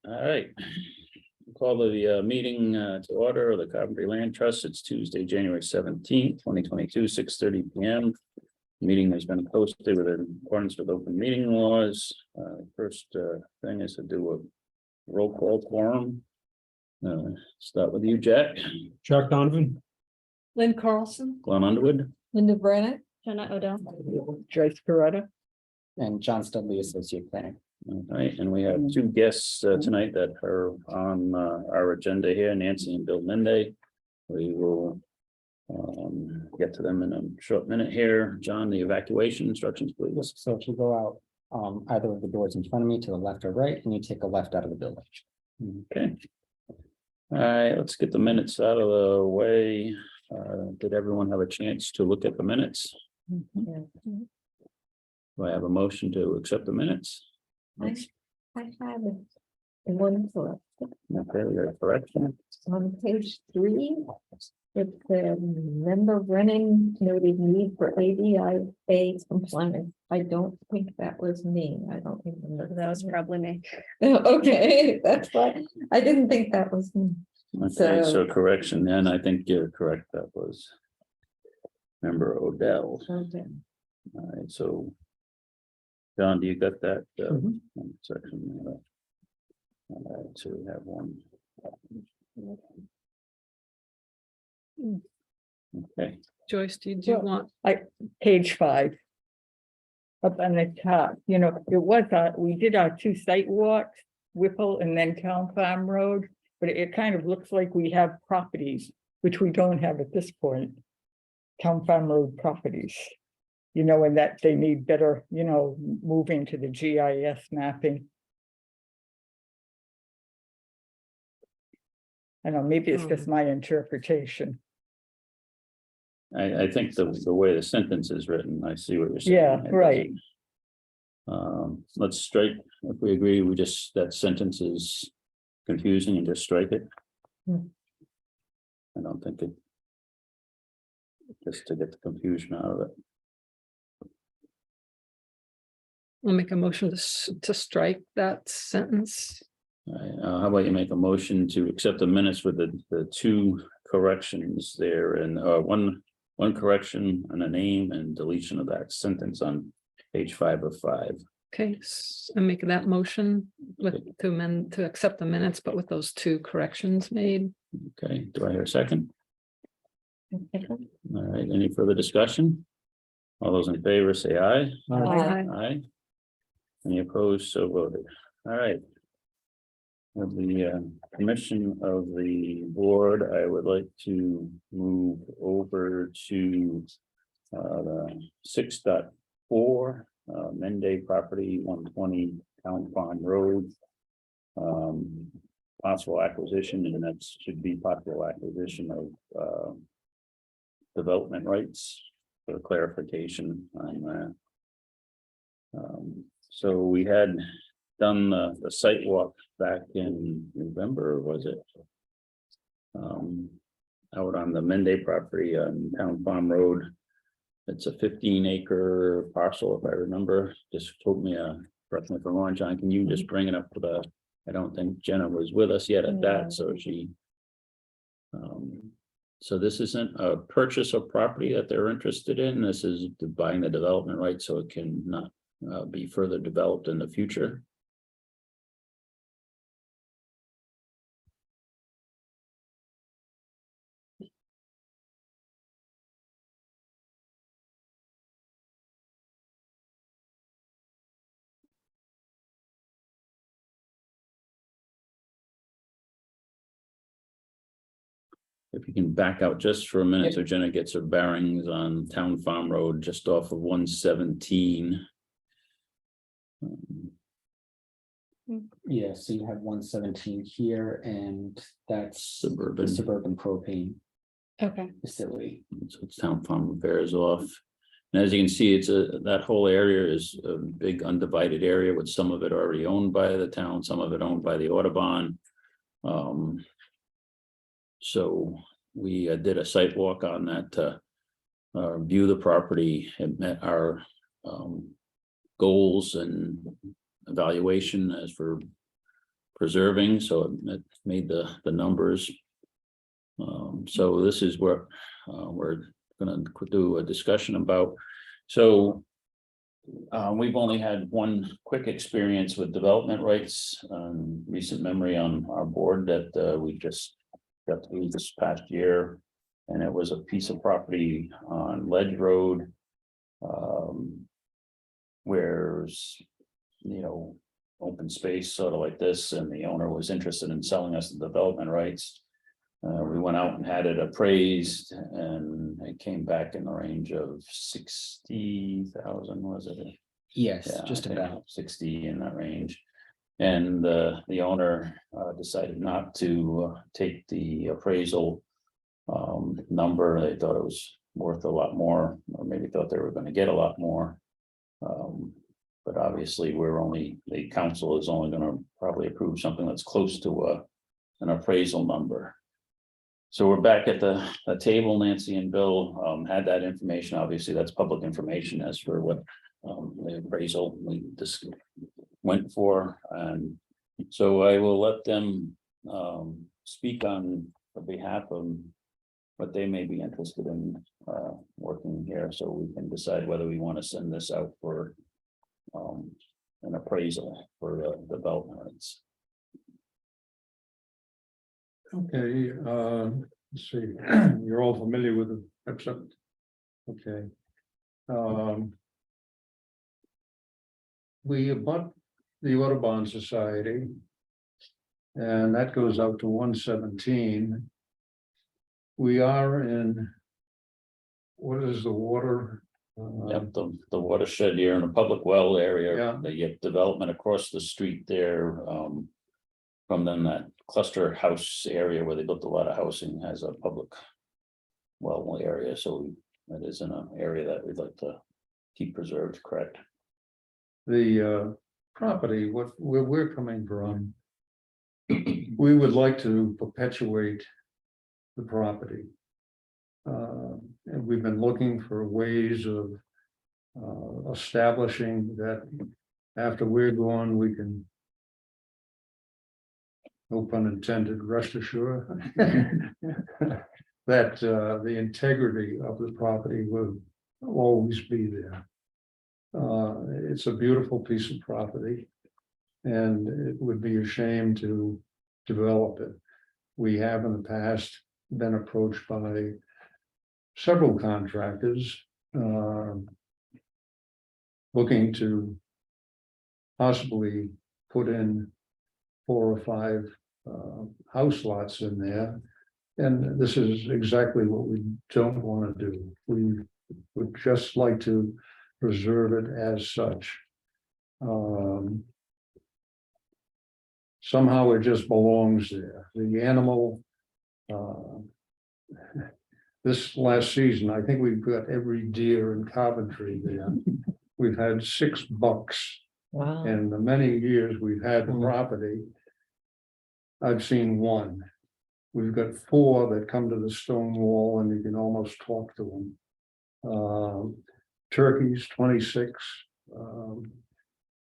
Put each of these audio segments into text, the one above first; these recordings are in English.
All right. Call the meeting to order of the Coventry Land Trust. It's Tuesday, January 17th, 2022, 6:30 p.m. Meeting has been posted within accordance with open meeting laws. First thing is to do a roll call quorum. Start with you, Jack. Chuck Donovan. Lynn Carlson, Glenn Underwood. Linda Brennan, Jenna Odell. Joyce Coretta. And John Studley, Associate Planner. All right, and we have two guests tonight that are on our agenda here, Nancy and Bill Mende. We will get to them in a short minute here. John, the evacuation instructions, please. So if you go out either of the doors in front of me to the left or right, and you take a left out of the building. Okay. All right, let's get the minutes out of the way. Did everyone have a chance to look at the minutes? Do I have a motion to accept the minutes? I have one correct Okay, we got a correction. on page 3. It's the member Brennan noted need for ADIA compliance. I don't think that was me. I don't remember. That was probably me. Okay, that's why I didn't think that was me. Okay, so So- correction, then I think you're correct. That was member Odell. Okay. All right, so John, do you got that Mhm. section? All right, so we have one. Okay, Joyce, do you Well, want, Page 5. Up on the top, it was, we did our 2 site walks, Whipple and then Town Farm Road, but it kind of looks like we have properties, which we don't have at this point. Town Farm Road properties. And that they need better, moving to the GIS mapping. I don't know, maybe it's just my interpretation. I think the way the sentence is written, I see what you're saying. Yeah, It right. doesn't- Let's strike, if we agree, that sentence is confusing and just strike it. Hmm. I don't think it. Just to get the confusion out of it. I'll make a motion to strike that sentence. All right, how about you make a motion to accept the minutes with the 2 corrections there and one correction and a name and deletion of that sentence on page 5 of 5. Okay, and make that motion to accept the minutes, but with those 2 corrections made. Okay, do I hear a second? All right, any further discussion? All those in favor say aye. Aye. Aye. Any opposed? So voted. All right. With the permission of the board, I would like to move over to the 6.4 Mende property 120 Town Farm Road. Possible acquisition, and that should be possible acquisition of development rights for clarification on that. So we had done the site walk back in November, was it? Out on the Mende property on Town Farm Road. It's a 15-acre parcel, if I remember. Just told me, correct me if I'm wrong, John, can you just bring it up to the, I don't think Jenna was with us yet at that, so she. So this isn't a purchase of property that they're interested in. This is buying the development right so it can not be further developed in the future. If you can back out just for a minute, so Jenna gets her bearings on Town Farm Road, just off of 117. Yeah, so you have 117 here, and that's the suburban propane Okay. facility. So it's Town Farm bears off. And as you can see, that whole area is a big undivided area with some of it already owned by the town, some of it owned by the Audubon. So we did a site walk on that to view the property and met our goals and evaluation as for preserving, so it made the numbers. So this is where we're gonna do a discussion about. So we've only had one quick experience with development rights, recent memory on our board that we just got through this past year. And it was a piece of property on Ledge Road. Where's, open space sort of like this, and the owner was interested in selling us the development rights. We went out and had it appraised, and it came back in the range of 60,000, was it? Yes, Yeah, just I think about. 60 in that range. And the owner decided not to take the appraisal number. They thought it was worth a lot more, or maybe thought they were going to get a lot more. But obviously the council is only going to probably approve something that's close to an appraisal number. So we're back at the table. Nancy and Bill had that information. Obviously, that's public information as for what the appraisal we just went for. And so I will let them speak on behalf of what they may be interested in working here, so we can decide whether we want to send this out for an appraisal for development rights. Okay, let's see, you're all familiar with the website. Okay. We abut the Audubon Society. And that goes out to 117. We are in, what is the water? Yep, the watershed here in a public well area. Yeah. They get development across the street there. From then that cluster house area where they built a lot of housing has a public well area, so that is in an area that we'd like to keep preserved, correct? The property, where we're coming from, we would like to perpetuate the property. And we've been looking for ways of establishing that after we're gone, we can, no pun intended, rest assured that the integrity of the property will always be there. It's a beautiful piece of property, and it would be a shame to develop it. We have in the past been approached by several contractors looking to possibly put in 4 or 5 house lots in there. And this is exactly what we don't want to do. We would just like to preserve it as such. Somehow it just belongs there. The animal, this last season, I think we've got every deer in Coventry there. We've had 6 bucks. Wow. In the many years we've had the property, I've seen 1. We've got 4 that come to the stone wall and you can almost talk to them. Turkeys, 26.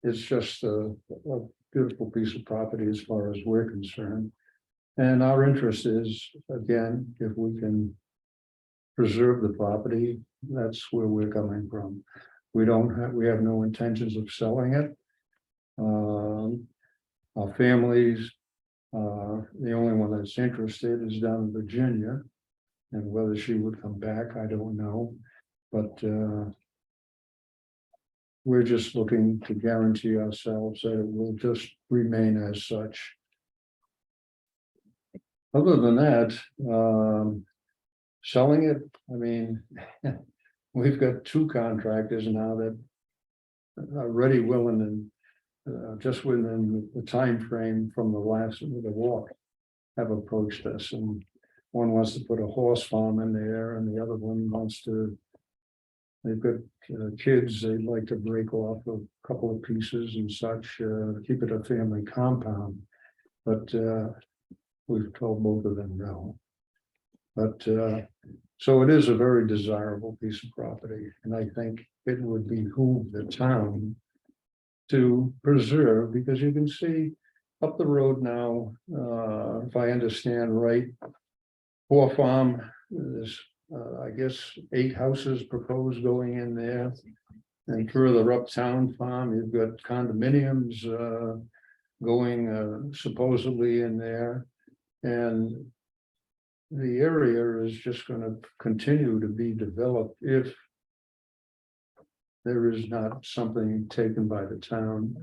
It's just a beautiful piece of property as far as we're concerned. And our interest is, again, if we can preserve the property, that's where we're coming from. We have no intentions of selling it. Our families, the only one that's interested is down in Virginia, and whether she would come back, I don't know. But we're just looking to guarantee ourselves that it will just remain as such. Other than that, selling it, I mean, we've got 2 contractors now that are ready, willing, and just within the time frame from the last of the walk have approached us. And one wants to put a horse farm in there, and the other one wants to, they've got kids, they'd like to break off a couple of pieces and such, keep it a family compound. But we've told both of them no. But so it is a very desirable piece of property, and I think it would behoove the town to preserve, because you can see up the road now, if I understand right. Poor Farm, there's, I guess, 8 houses proposed going in there. And further up Town Farm, you've got condominiums, going, supposedly in there. And the area is just gonna continue to be developed if there is not something taken by the town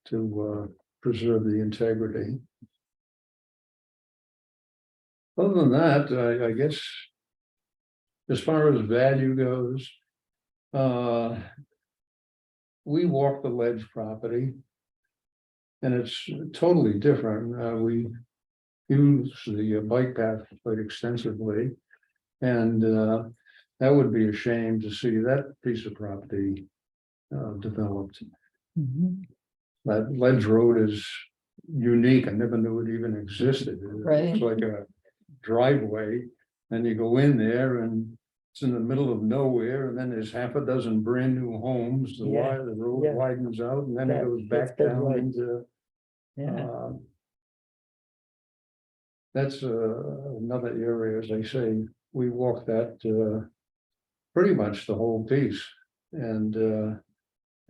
to preserve the integrity. Other than that, I guess, as far as value goes, we walk the Ledge property. And it's totally different. We use the bike path quite extensively. And that would be a shame to see that piece of property developed. That Ledge Road is unique. I never knew it even existed. Right. It's like a driveway, and you go in there and it's in the middle of nowhere, and then there's half a dozen brand new homes. The road widens out, and then it goes back down into. That's another area, as I say, we walk that pretty much the whole piece, and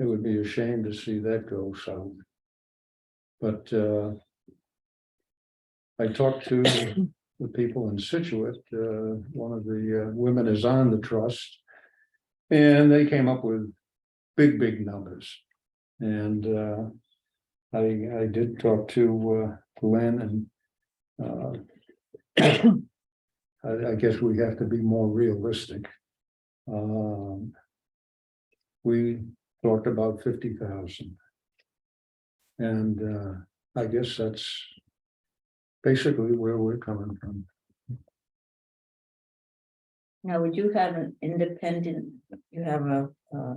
it would be a shame to see that go south. But I talked to the people in Situate. One of the women is on the trust, and they came up with big numbers. And I did talk to Glenn, and I guess we have to be more realistic. We talked about 50,000, and I guess that's basically where we're coming from. Now, would you have an independent, you have a,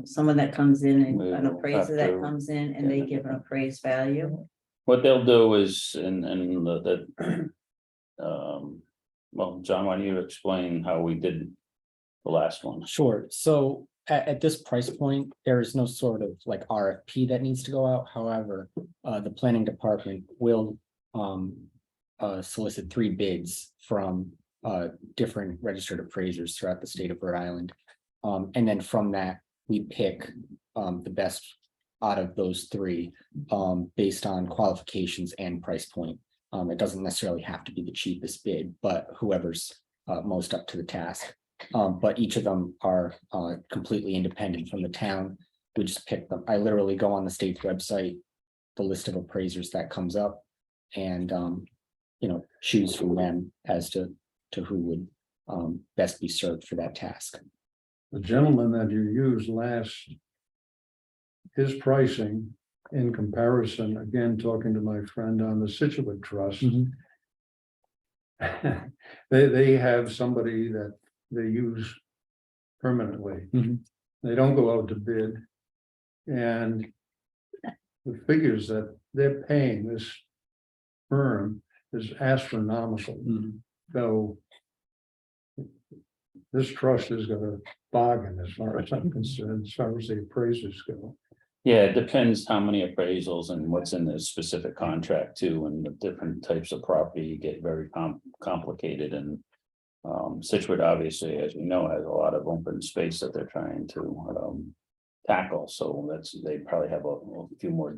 someone that comes in and We an will appraiser have that to- comes in and they give an appraised value? What they'll do is, well, John, why don't you explain how we did the last one? Sure. So at this price point, there is no sort of like RFP that needs to go out. However, the planning department will solicit 3 bids from different registered appraisers throughout the state of Rhode Island. And then from that, we pick the best out of those 3 based on qualifications and price point. It doesn't necessarily have to be the cheapest bid, but whoever's most up to the task. But each of them are completely independent from the town. We just pick them. I literally go on the state's website, the list of appraisers that comes up, and choose from them as to who would best be served for that task. The gentleman that you used last, his pricing in comparison, again, talking to my friend on the Situate Trust, they have somebody that they use permanently. They don't go out to bid. And the figures that they're paying this firm is astronomical. So this trust is gonna bargain as far as I'm concerned, as far as the appraisers go. Yeah, it depends how many appraisals and what's in the specific contract too, and the different types of property get very complicated. And Situate, obviously, as we know, has a lot of open space that they're trying to tackle. So they probably have a few more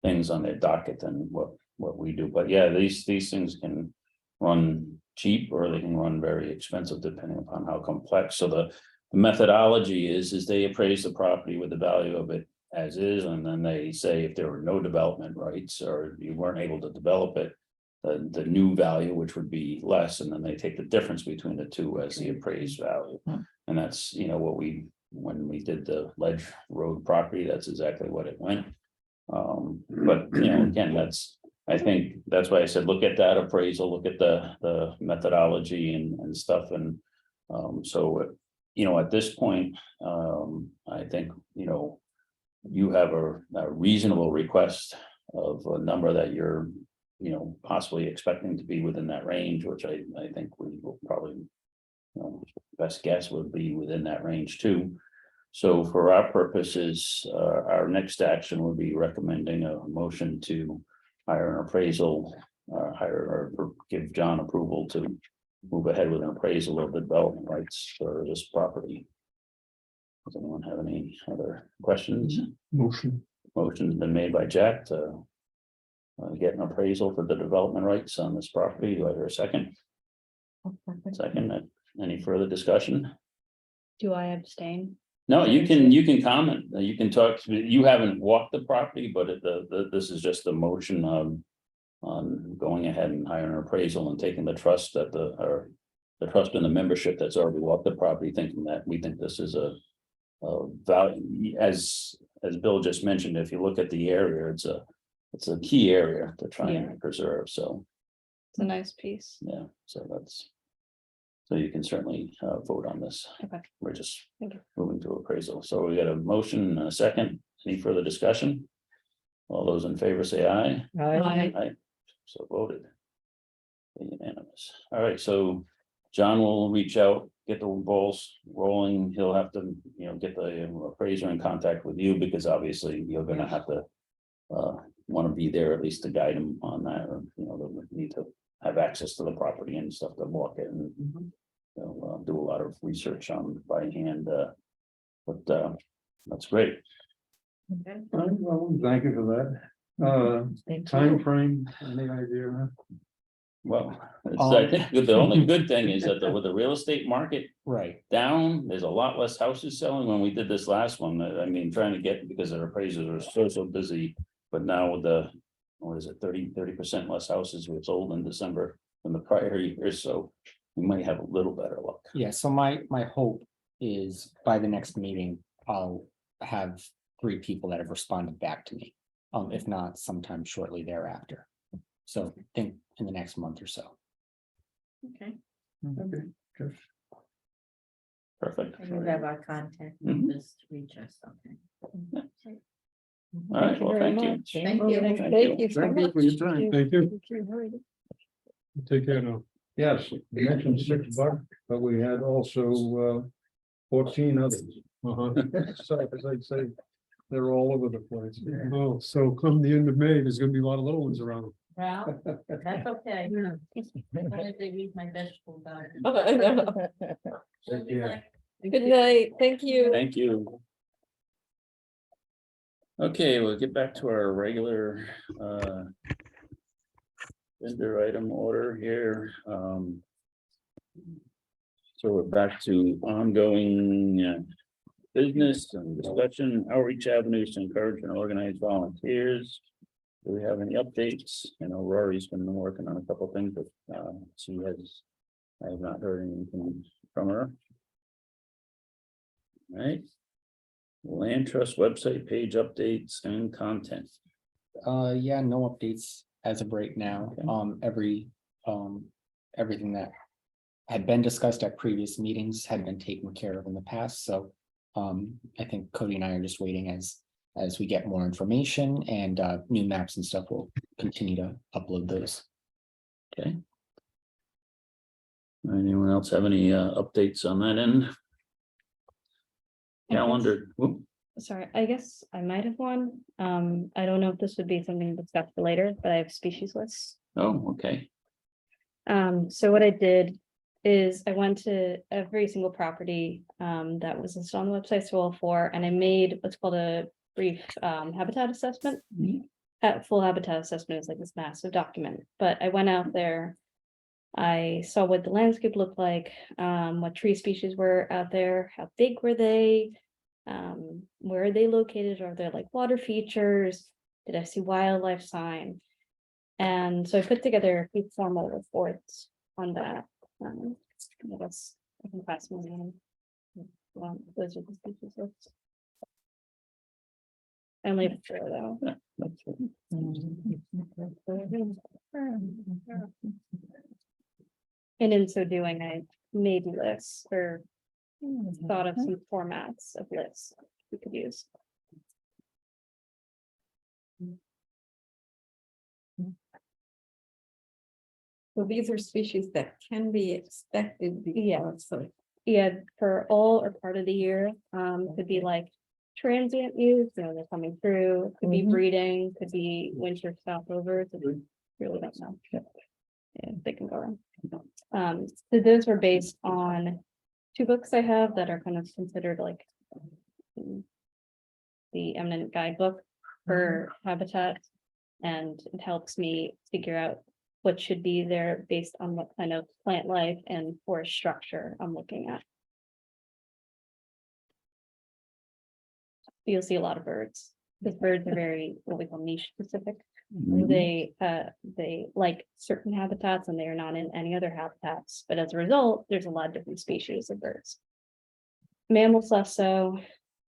things on their docket than what we do. But yeah, these things can run cheap or they can run very expensive depending upon how complex. So the methodology is they appraise the property with the value of it as is, and then they say if there were no development rights or you weren't able to develop it, the new value, which would be less, and then they take the difference between the two as the appraised value. And that's what when we did the Ledge Road property, that's exactly what it went. But again, I think that's why I said look at that appraisal, look at the methodology and stuff. And so at this point, I think you have a reasonable request of a number that you're possibly expecting to be within that range, which I think we will probably best guess would be within that range too. So for our purposes, our next action would be recommending a motion to hire an appraisal, hire or give John approval to move ahead with an appraisal of the development rights for this property. Does anyone have any other questions? Motion. Motion's been made by Jack to get an appraisal for the development rights on this property. Do I hear a second? Second, any further discussion? Do I abstain? No, you can comment, you can talk, you haven't walked the property, but this is just the motion on going ahead and hiring an appraisal and taking the trust that the trust and the membership that's already walked the property, thinking that we think this is a value, as Bill just mentioned, if you look at the area, it's a key area to try and preserve, so, It's a nice piece. yeah, so you can certainly vote on this. Okay. We're just Thank you. moving to appraisal. So we got a motion and a second. Any further discussion? All those in favor say aye. Aye. So voted. Unanimous. All right, so John will reach out, get the balls rolling. He'll have to, get the appraiser in contact with you because obviously you're gonna have to want to be there at least to guide him on that, or, they'll need to have access to the property and stuff to walk it and do a lot of research on by hand. But that's great. Well, thank you for that. Time frame, any idea? Well, I think the only good thing is that with the real estate market Right. down, there's a lot less houses selling. When we did this last one, I mean, trying to get, because our appraisers are so busy. But now with the, what is it, 30% less houses were sold in December than the prior year, so we might have a little better luck. Yeah, so my hope is by the next meeting, I'll have 3 people that have responded back to me. If not, sometime shortly thereafter. So I think in the next month or so. Okay, Okay, good. Perfect. and you have our contact Mhm. numbers to reach us, okay. All right, well, thank you. Thank you. Thank Thank you. you so Thank you much. for your time. Thank you. Take care now. Yes, you mentioned $6, but we had also 14 others. So as I say, they're all over the place. Oh, so come the end of May, there's gonna be a lot of little ones around. Well, that's okay. As long as they read my vegetable garden. Take care. Good night, thank you. Thank you. Okay, we'll get back to our regular vendor item order here. So we're back to ongoing business and discussion, outreach avenues to encourage and organize volunteers. Do we have any updates? I know Rory's been working on a couple of things, but I have not heard anything from her. All right. Land trust website page updates and content. Yeah, no updates as of right now. Everything that had been discussed at previous meetings had been taken care of in the past, so I think Cody and I are just waiting as we get more information and new maps and stuff. We'll continue to upload those. Okay. Anyone else have any updates on that end? Calendar. Whoop. Sorry, I guess I might have one. I don't know if this would be something discussed for later, but I have species lists. Oh, okay. So what I did is I went to every single property that was listed on the website, so all 4, and I made what's called a brief habitat assessment. At full habitat assessment is like this massive document, but I went out there. I saw what the landscape looked like, what tree species were out there, how big were they, where are they located, are there like water features, did I see wildlife sign? And so I put together a few formal reports on that. I guess I can pass my name. Those are the species lists. I only have 4 though. And in so doing, I made lists or thought of some formats of lists we could use. So these are species that can be expected. Yeah, so, yeah, for all or part of the year, could be like transient use, they're coming through, could be Mhm. breeding, could be winter stopovers, we really don't know. Yeah, they can go around. So those were based on two books I have that are kind of considered like the eminent guidebook for habitat. And it helps me figure out what should be there based on what kind of plant life and forest structure I'm looking at. You'll see a lot of birds, because birds are very, what we call niche specific. Mhm. They like certain habitats and they are not in any other habitats, but as a result, there's a lot of different species of birds. Mammals less so,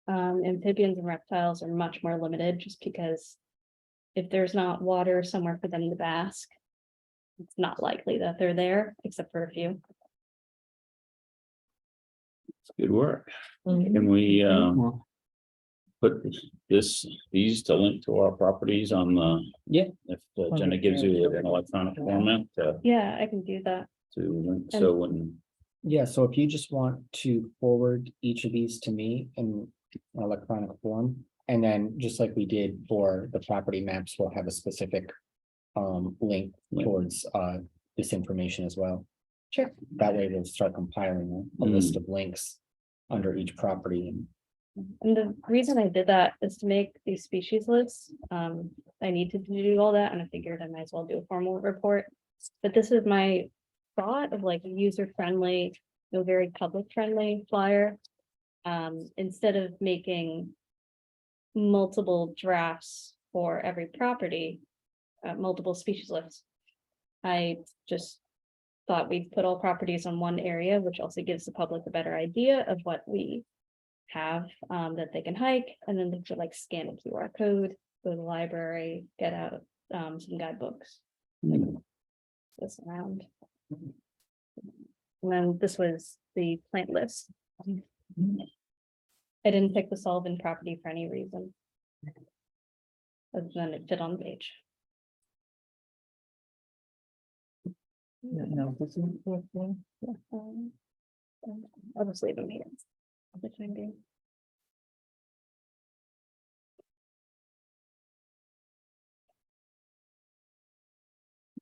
amphibians and reptiles are much more limited just because if there's not water somewhere for them to bask, it's not likely that they're there, except for a few. Good work. Mhm. Can we put these to link to our properties on the? Yeah. If Jenna gives you an electronic format Yeah, I can do that. to link, so when, Yeah, so if you just want to forward each of these to me in an electronic form, and then just like we did for the property maps, we'll have a specific link towards this information as well. Sure. That way we'll start compiling a list of links under each property. And the reason I did that is to make these species lists. I needed to do all that and I figured I might as well do a formal report. But this is my thought of like a user-friendly, very public-friendly flyer. Instead of making multiple drafts for every property, multiple species lists, I just thought we'd put all properties on one area, which also gives the public a better idea of what we have that they can hike, and then they could like scan a QR code, go to the library, get out some guidebooks. This around. And then this was the plant list. I didn't pick the Sullivan property for any reason. Other than it fit on the page. I'll just leave them here. For the time being.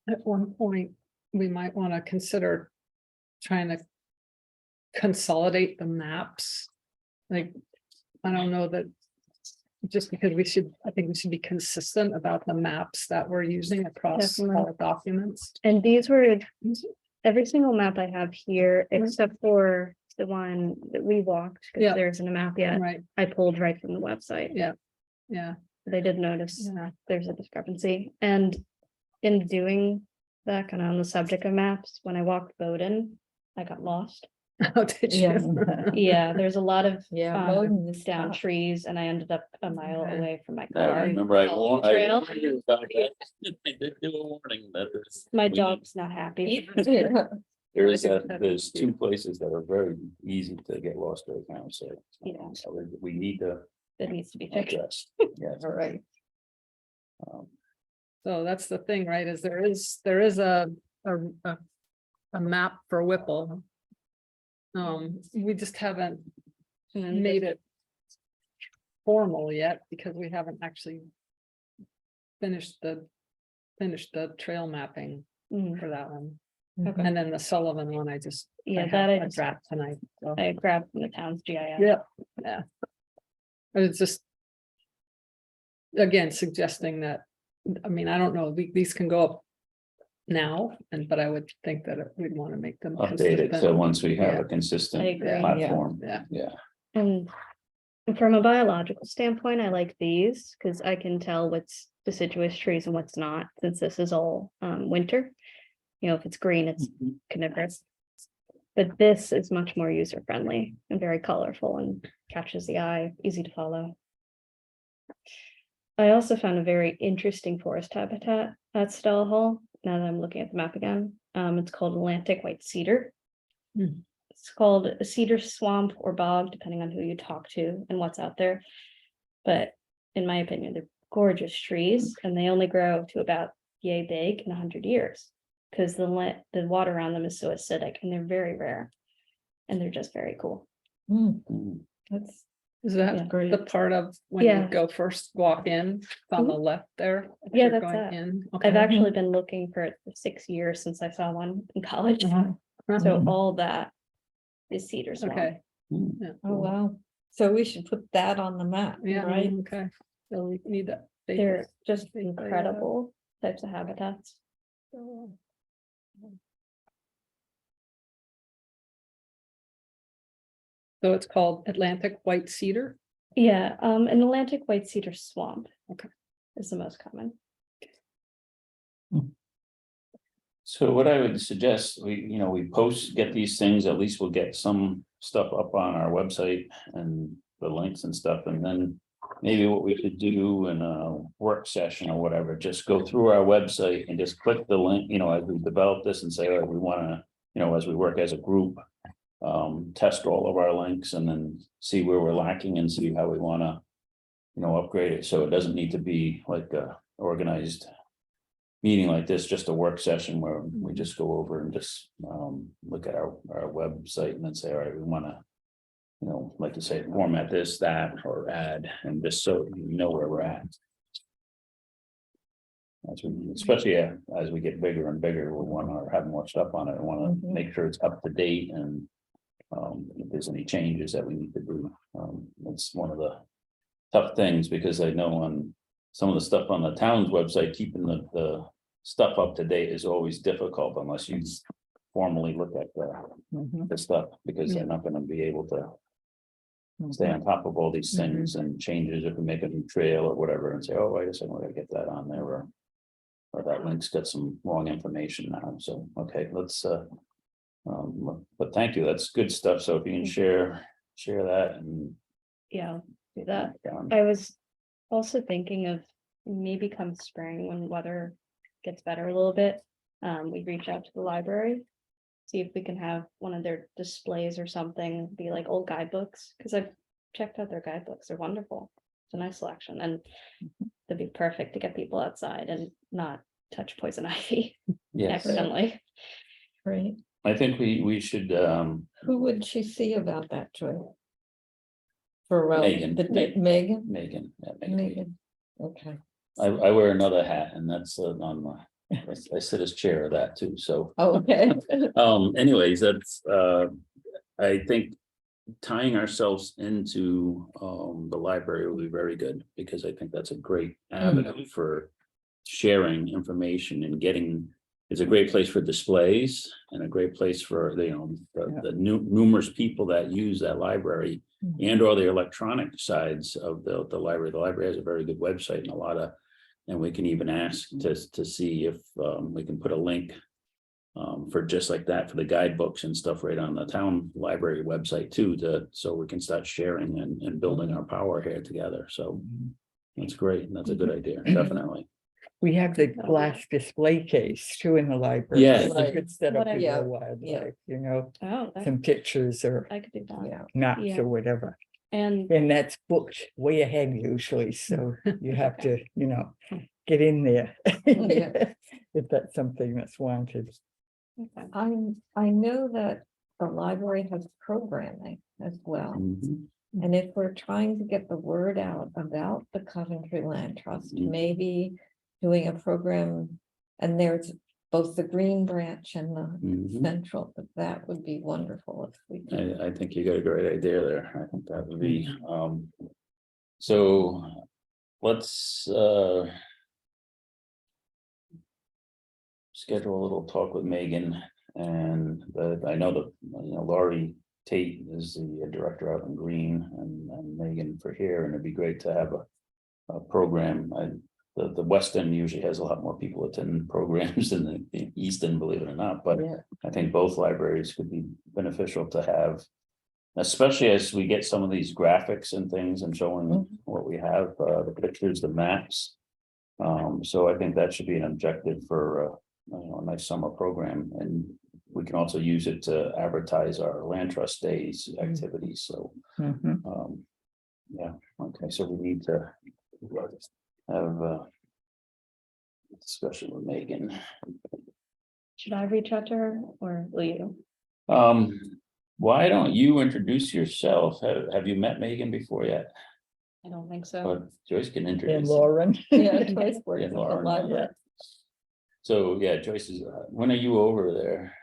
At one point, we might want to consider trying to consolidate the maps. Like, I don't know that just because I think we should be consistent about the maps that we're using across Definitely. all documents. And these were every single map I have here, except for the one that we walked, because Yeah. there isn't a map yet. Right, I pulled right from the website. yeah, They did notice yeah. there's a discrepancy. And in doing that, kind of on the subject of maps, when I walked Bowdoin, I got lost. Oh, did you? Yeah. Yeah, there's a lot of Yeah. Bowdoin is down tough. trees, and I ended up a mile Okay. away from my I car. remember I Following warned. trail. They did do a warning that there's. My we- dog's not happy. Yeah. There's two places that are very easy to get lost right now, so. Yeah. So we need to That needs to be fixed. address. Yes. All right. So that's the thing, right, is there is a map for Whipple. We just haven't made it formal yet because we haven't actually finished the trail mapping Mhm. for that one. Okay. And then the Sullivan one, I just. Yeah, have that I a just- draft tonight. So. I grabbed from the town's GIS. Yeah. It's just. Again, suggesting that, I mean, I don't know, these can go up now, but I would think that we'd want to make them. Updated, so consistent. once we have Yeah. a consistent I agree. platform. Yeah. Yeah. And from a biological standpoint, I like these because I can tell what's deciduous trees and what's not, since this is all winter. If it's green, it's coniferous. But this is much more user friendly and very colorful and catches the eye, easy to follow. I also found a very interesting forest habitat at Stella Hall. Now that I'm looking at the map again, it's called Atlantic White Cedar. Hmm. It's called a cedar swamp or bog, depending on who you talk to and what's out there. But in my opinion, they're gorgeous trees, and they only grow to about yay big in 100 years because the water around them is so acidic, and they're very rare, and they're just very cool. Mm. Mm. That's Is that Yeah. the part of when you Yeah. go first walk in, it's on the left there? as Yeah, you're that's going it. in? I've Okay. actually been looking for it for 6 years since I saw one in college. Uh-huh. So all that is Cedar Swamp. Okay, Oh, wow. So we should put that on the map, yeah, right? okay. So we need that. date. They're just They- they, incredible types of habitats. So it's called Atlantic White Cedar? Yeah, an Atlantic white cedar swamp. Okay. Is the most common. So what I would suggest, we get these things, at least we'll get some stuff up on our website and the links and stuff, and then. Maybe what we could do in a work session or whatever, just go through our website and just click the link, as we develop this and say, oh, we wanna, as we work as a group. Test all of our links and then see where we're lacking and see how we wanna. Upgrade it, so it doesn't need to be like a organized. Meeting like this, just a work session where we just go over and just look at our website and then say, all right, we wanna. Like you say, format this, that, or add, and just so you know where we're at. Especially as we get bigger and bigger, we wanna have more stuff on it, we wanna make sure it's up to date and. If there's any changes that we need to do, it's one of the tough things, because I know on some of the stuff on the town's website, keeping the stuff up to date is always difficult unless you formally look at the stuff, because they're not gonna be able to stay on top of all these things and changes if we make a new trail or whatever and say, oh, wait a second, we're gonna get that on there, or that link's got some wrong information now, so, okay, let's but thank you, that's good stuff, so if you can share that and. Yeah, I'll do that. I was also thinking of maybe come spring when weather gets better a little bit. We reach out to the library. See if we can have one of their displays or something, be like old guidebooks, because I've checked out their guidebooks, they're wonderful. It's a nice selection and they'd be perfect to get people outside and not touch poison ivy Yes, accidentally. Right. I think we should, Who would she see about that, Joy? For Megan. Megan? Megan. Megan, okay. I wear another hat, and that's on my, I sit as chair of that too, so. Oh, okay. Anyways, that's, I think tying ourselves into, the library will be very good, because I think that's a great avenue for sharing information and getting, it's a great place for displays and a great place for, the numerous people that use that library and or the electronic sides of the library. The library has a very good website and a lot of, and we can even ask to see if we can put a link for just like that for the guidebooks and stuff right on the town library website too, so we can start sharing and building our power here together. So that's great. That's a good idea, definitely. We have the glass display case too in the library. Yeah. It's a good setup with Yeah, the wildlife, Oh, some pictures or I could do that. Yeah. maps Yeah. or whatever. And And that's booked way ahead usually, so you have to, get in there. Yeah. If that's something that's wanted. okay. I know that the library has programming as well. Mhm. And if we're trying to get the word out about the Coventry Land Trust, maybe doing a program, and there's both the Green Branch and the Mhm. Central, but that would be wonderful if we could. I think you got a great idea there. I think that would be, so let's, schedule a little talk with Megan, and I know that, Laurie Tate is the director out in Green, and Megan for here, and it'd be great to have a program. The West End usually has a lot more people attend programs than the East End, believe it or not, but Yeah. I think both libraries could be beneficial to have. Especially as we get some of these graphics and things and showing what we have, the pictures, the maps. So I think that should be an objective for a nice summer program, and we can also use it to advertise our land trust days activities, so. Mhm. Yeah, okay, so we need to have a discussion with Megan. Should I reach out to her or will you? Why don't you introduce yourself? Have you met Megan before yet? I don't think so. But Joyce can And introduce. you. Lauren. Yeah, Joyce works Yeah, at the Lauren, library. yeah. So, yeah, Joyce is, when are you over there?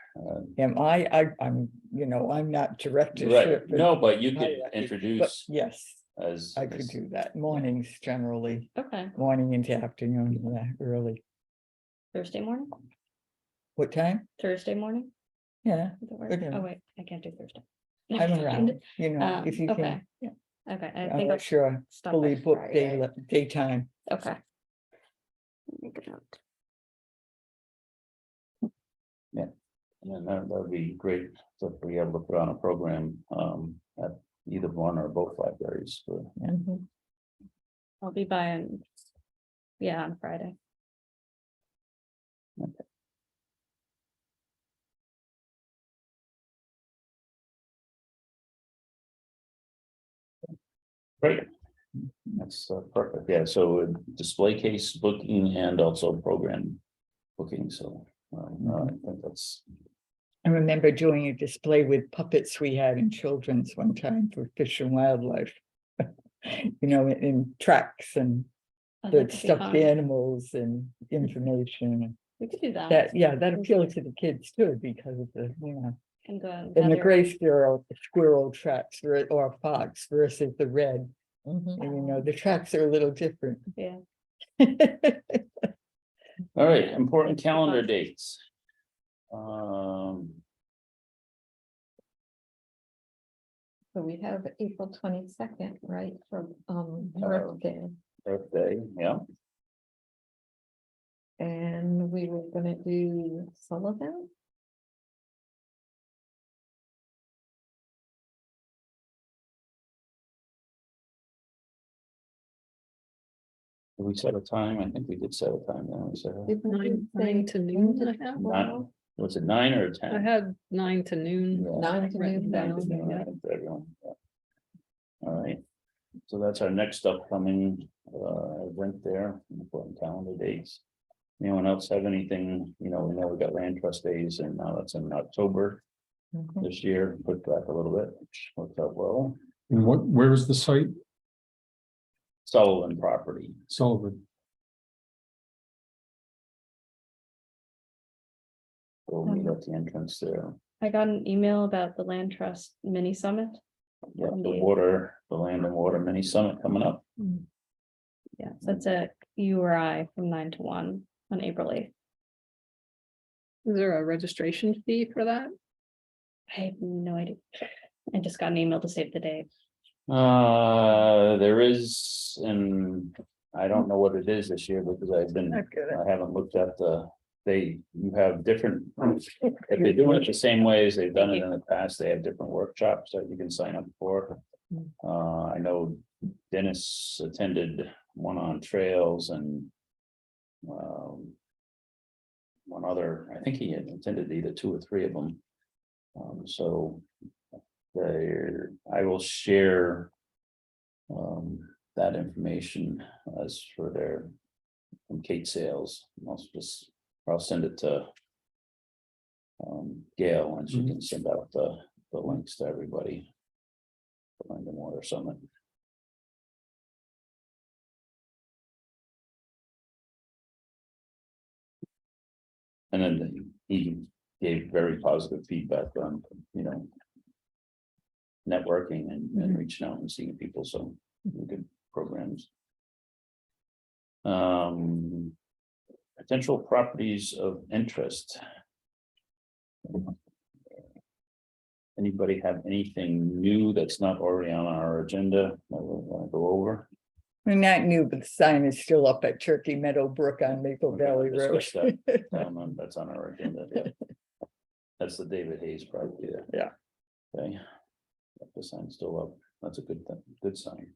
Am I'm, I'm not Right, directorship. no, but you could hierarchy, but introduce yes, as. I could do that. Mornings generally, Okay, morning into afternoon, yeah, early. Thursday morning, What time? Thursday morning. Yeah, Does that work? whatever. Oh, wait, I can't do Thursday. I'm around, if you Okay. can. Yeah. Okay, I think I'll Unless you're stop by fully booked Friday. daytime. Okay. Make a note. And that would be great to be able to put on a program at either one or both libraries. Mhm. I'll be by on Friday. Great. That's perfect. Yeah, so display case booking and also program booking. So I think that's. I remember doing a display with puppets we had in children's one time for Fish and Wildlife. In tracks and Oh, the that could be stuffed fun. animals and information. We could do that. That appealed to the kids too, because of the, Can go and and the gather- gray squirrel tracks or fox versus the red. Mhm. And the tracks are a little different. Yeah. All right, important That's the calendar fun. dates. So we have April 22nd, right, for Uh, Birthday, yeah. and we were gonna do Sullivan. Did we set a time? I think we did set a time. Then we said, Didn't we Nine say to noon, 10 I to have. 12? was it 9 or I 10? had 9 to noon. Yeah. 9 to written noon down. down. Yeah, Yeah. I think for everyone, yeah. All right, so that's our next upcoming event there, important calendar dates. Anyone else have anything, we know we got land trust days and now that's in October Mhm. this year, put back a little bit, which worked out well. And where is the site? Sullivan property, Sullivan. we'll meet at the entrance there. I got an email about the land trust mini summit. Yeah, the land and water mini summit coming up. Yeah, so it's a URI from 9 to 1 on April 8th. Is there a registration fee for that? I have no idea. I just got an email to save the date. There is, and I don't know what it is this year because I haven't looked at you have different, if they're doing it the same way as they've done it in the past, they have different workshops that you can sign up for. I know Dennis attended one on trails and one other, I think he had attended either 2 or 3 of them. So I will share that information as for from Kate Sales. I'll send it to Gail and she can send out the links to everybody. Land and Water Summit. And then he gave very positive feedback on, networking and reaching out and seeing people, so good programs. Potential properties of interest. Anybody have anything new that's not already on our agenda that we want to go over? We're not new, but the sign is still up at Turkey Meadow Brook on Maple Valley Road. Discuss that. That's on our agenda. Yeah. That's the David Hayes property there. Yeah. Okay. The sign's still up. That's a good thing. Good sign.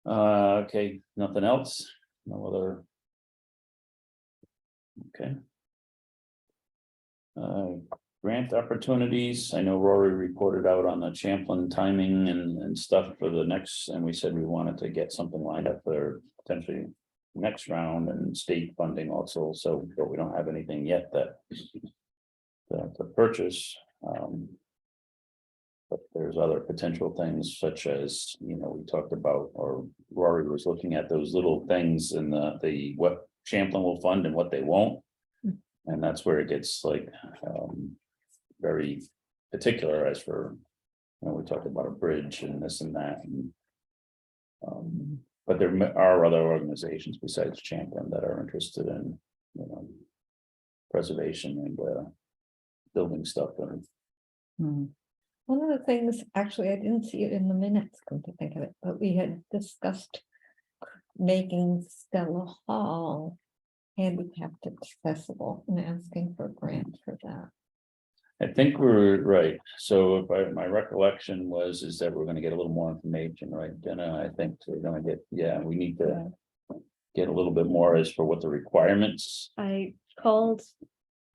Okay, nothing else? No other. Okay. Grant opportunities. I know Rory reported out on the Champlin timing and stuff for the next, and we said we wanted to get something lined up for potentially next round and state funding also. So, but we don't have anything yet that to purchase. But there's other potential things such as, you know, we talked about, or Rory was looking at those little things in the what Champlain will fund and what they won't. And that's where it gets like very particular as for, you know, we talked about a bridge and this and that. But there are other organizations besides Champlain that are interested in, you know, preservation and building stuff. And One of the things, actually, I didn't see it in the minutes, come to think of it, but we had discussed making Stella Hall handicapped accessible and asking for a grant for that. I think we're right. So if my recollection is that we're gonna get a little more information, right, Jenna? I think we're gonna get, we need to get a little bit more as for what the requirements. I called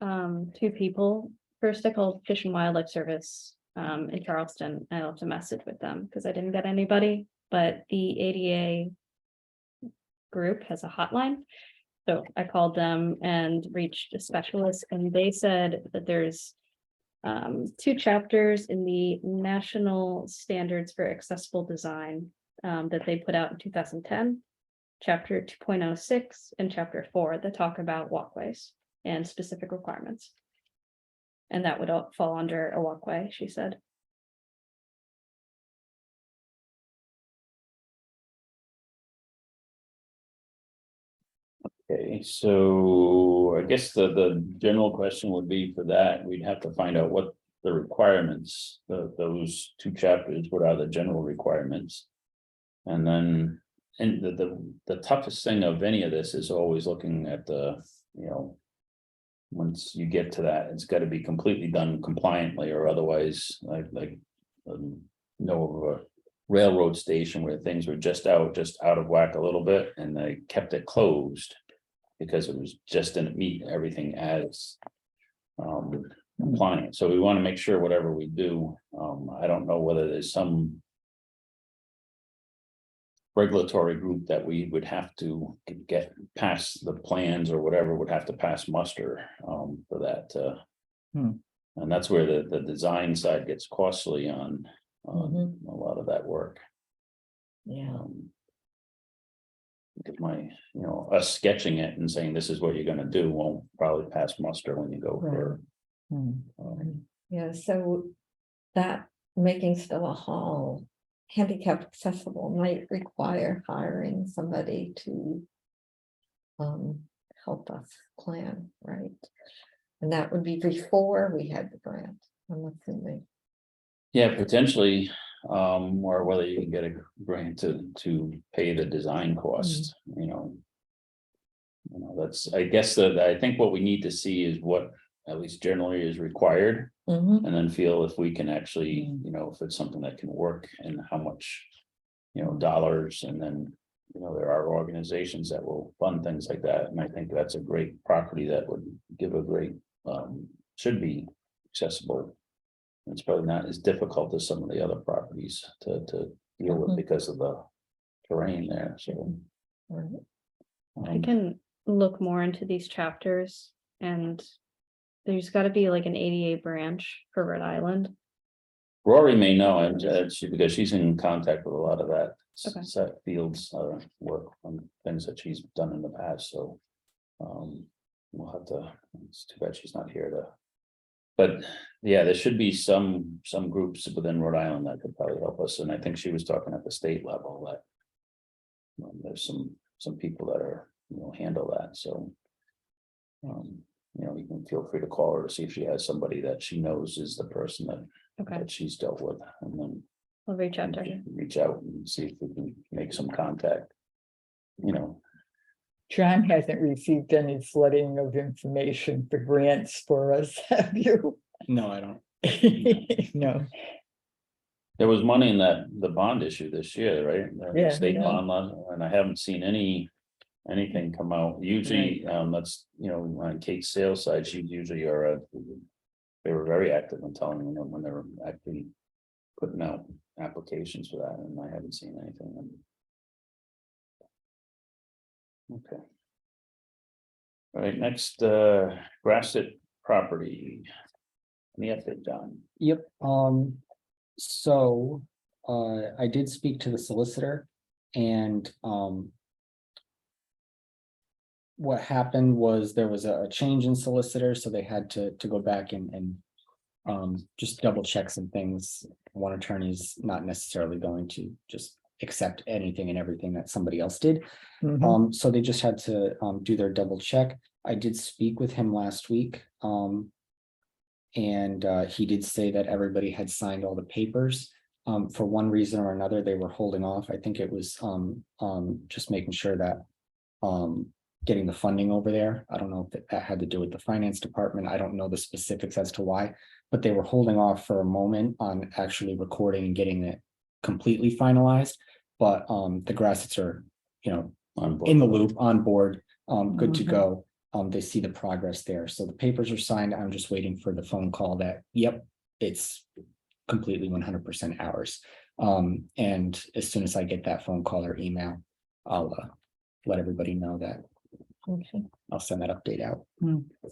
two people. First, I called Fish and Wildlife Service in Charleston. I left a message with them because I didn't get anybody, but the ADA group has a hotline. So I called them and reached a specialist, and they said that there's 2 chapters in the National Standards for Accessible Design that they put out in 2010, chapter 2.06 and chapter 4 that talk about walkways and specific requirements. And that would all fall under a walkway, she said. Okay, so I guess the general question would be for that, we'd have to find out what the requirements, those 2 chapters, what are the general requirements? And then, and the toughest thing of any of this is always looking at the, you know, once you get to that, it's got to be completely done compliantly, or otherwise, know of a railroad station where things were just out of whack a little bit, and they kept it closed because it was just didn't meet everything as compliant. So we want to make sure whatever we do, I don't know whether there's some regulatory group that we would have to get past the plans or whatever, would have to pass muster for that. And that's where the design side gets costly on a lot of that work. Yeah. Because us sketching it and saying this is what you're gonna do won't probably pass muster when you go for. Yeah, so that making Stella Hall handicap accessible might require hiring somebody to help us plan, right? And that would be before we had the grant, I'm assuming. Yeah, potentially, or whether you can get a grant to pay the design cost, that's, I guess that I think what we need to see is what at least generally is required. And then feel if we can actually, if it's something that can work and how much, dollars, and then, there are organizations that will fund things like that. And I think that's a great property that would give a great, should be accessible. It's probably not as difficult as some of the other properties to deal with because of the terrain there, so. I can look more into these chapters, and there's got to be like an ADA branch for Rhode Island. Rory may know, and because she's in contact with a lot of that Okay. set fields work on things that she's done in the past, so we'll have to, it's too bad she's not here to. But yeah, there should be some groups within Rhode Island that could probably help us, and I think she was talking at the state level that there's some people that are, handle that, so you can feel free to call her to see if she has somebody that she knows is the person that she's dealt with, and then I'll reach out to her. reach out and see if we can make some contact. John hasn't received any flooding of information for grants for us, have you? No, I don't. No. There was money in the bond issue this year, right? The Yeah, state yeah. bond, and I haven't seen anything come out. Usually, that's, on Kate's sales side, she usually they were very active in telling me when they were actually putting out applications for that, and I haven't seen anything. Okay. All right, next, Grassett property. Any update, John? Yep, so, I did speak to the solicitor and, what happened was there was a change in solicitor, so they had to go back and just double check some things. One attorney's not necessarily going to just accept anything and everything that somebody else did. Mhm. So they just had to do their double check. I did speak with him last week. And he did say that everybody had signed all the papers. For one reason or another, they were holding off. I think it was just making sure that getting the funding over there. I don't know if that had to do with the finance department. I don't know the specifics as to why, but they were holding off for a moment on actually recording and getting it completely finalized. But the Grassetts are, you know, On board. in the loop, on board, good to Mhm. go. They see the progress there. So the papers are signed. I'm just waiting for the phone call that, yep, it's completely 100% ours. And as soon as I get that phone call or email, I'll let everybody know that Okay. I'll send that update out.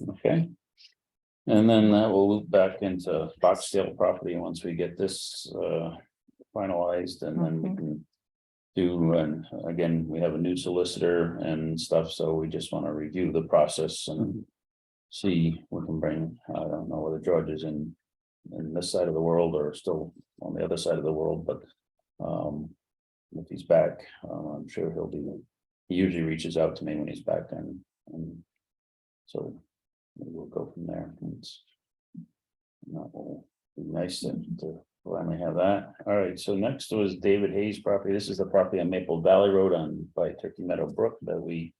Okay. And then that will loop back into Boxdale property once we get this finalized, and then we can do, and again, we have a new solicitor and stuff, so we just want to review the process and see what we can bring. I don't know whether George is in this side of the world or still on the other side of the world, but if he's back, I'm sure he'll be, he usually reaches out to me when he's back, and so we'll go from there. That will be nice to finally have that. All right, so next was David Hayes property. This is the property on Maple Valley Road on by Turkey Meadow Brook that we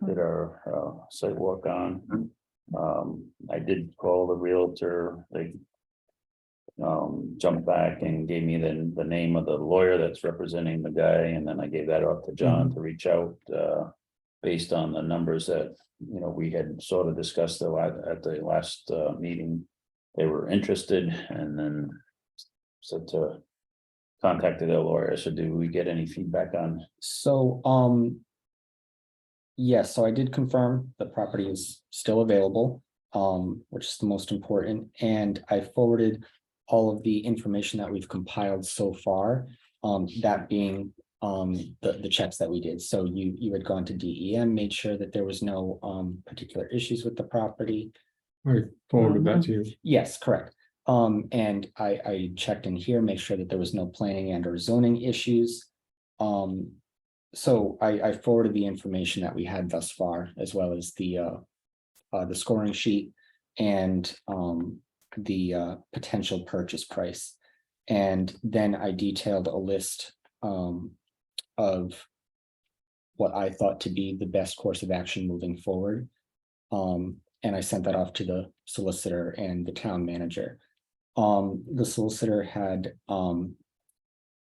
did our site walk on. I did call the realtor. They jumped back and gave me the name of the lawyer that's representing the guy, and then I gave that off to John to reach out based on the numbers that, you know, we had sort of discussed though at the last meeting. They were interested, and then said to contacted their lawyer. So do we get any feedback on? So, yes, so I did confirm the property is still available, which is the most important, and I forwarded all of the information that we've compiled so far, that being the checks that we did. So you had gone to DEM, made sure that there was no particular issues with the property. I forwarded that to you. Yes, correct. And I checked in here, make sure that there was no planning and or zoning issues. So I forwarded the information that we had thus far, as well as the scoring sheet and the potential purchase price. And then I detailed a list of what I thought to be the best course of action moving forward. And I sent that off to the solicitor and the town manager. The solicitor had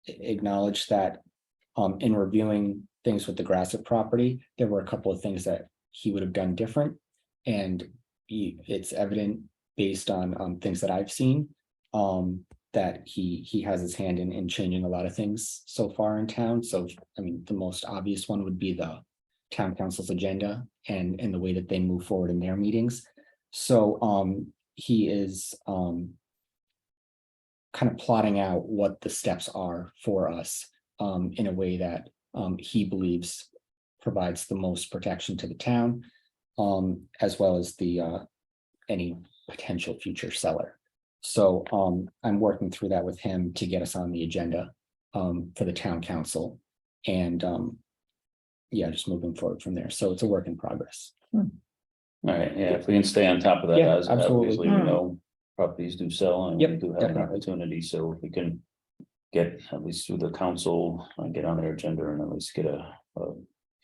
acknowledged that in reviewing things with the Grassett property, there were a couple of things that he would have done different. And it's evident based on things that I've seen, that he has his hand in changing a lot of things so far in town. So, I mean, the most obvious one would be the town council's agenda and the way that they move forward in their meetings. So he is kind of plotting out what the steps are for us in a way that he believes provides the most protection to the town, as well as the any potential future seller. So I'm working through that with him to get us on the agenda for the town council, and yeah, just moving forward from there. So it's a work in progress. All right, yeah, if we can stay on top of that, Yeah, as absolutely. obviously we know properties do sell, and we Yep, do have an definitely. opportunity, so if we can get at least through the council and get on their agenda and at least get a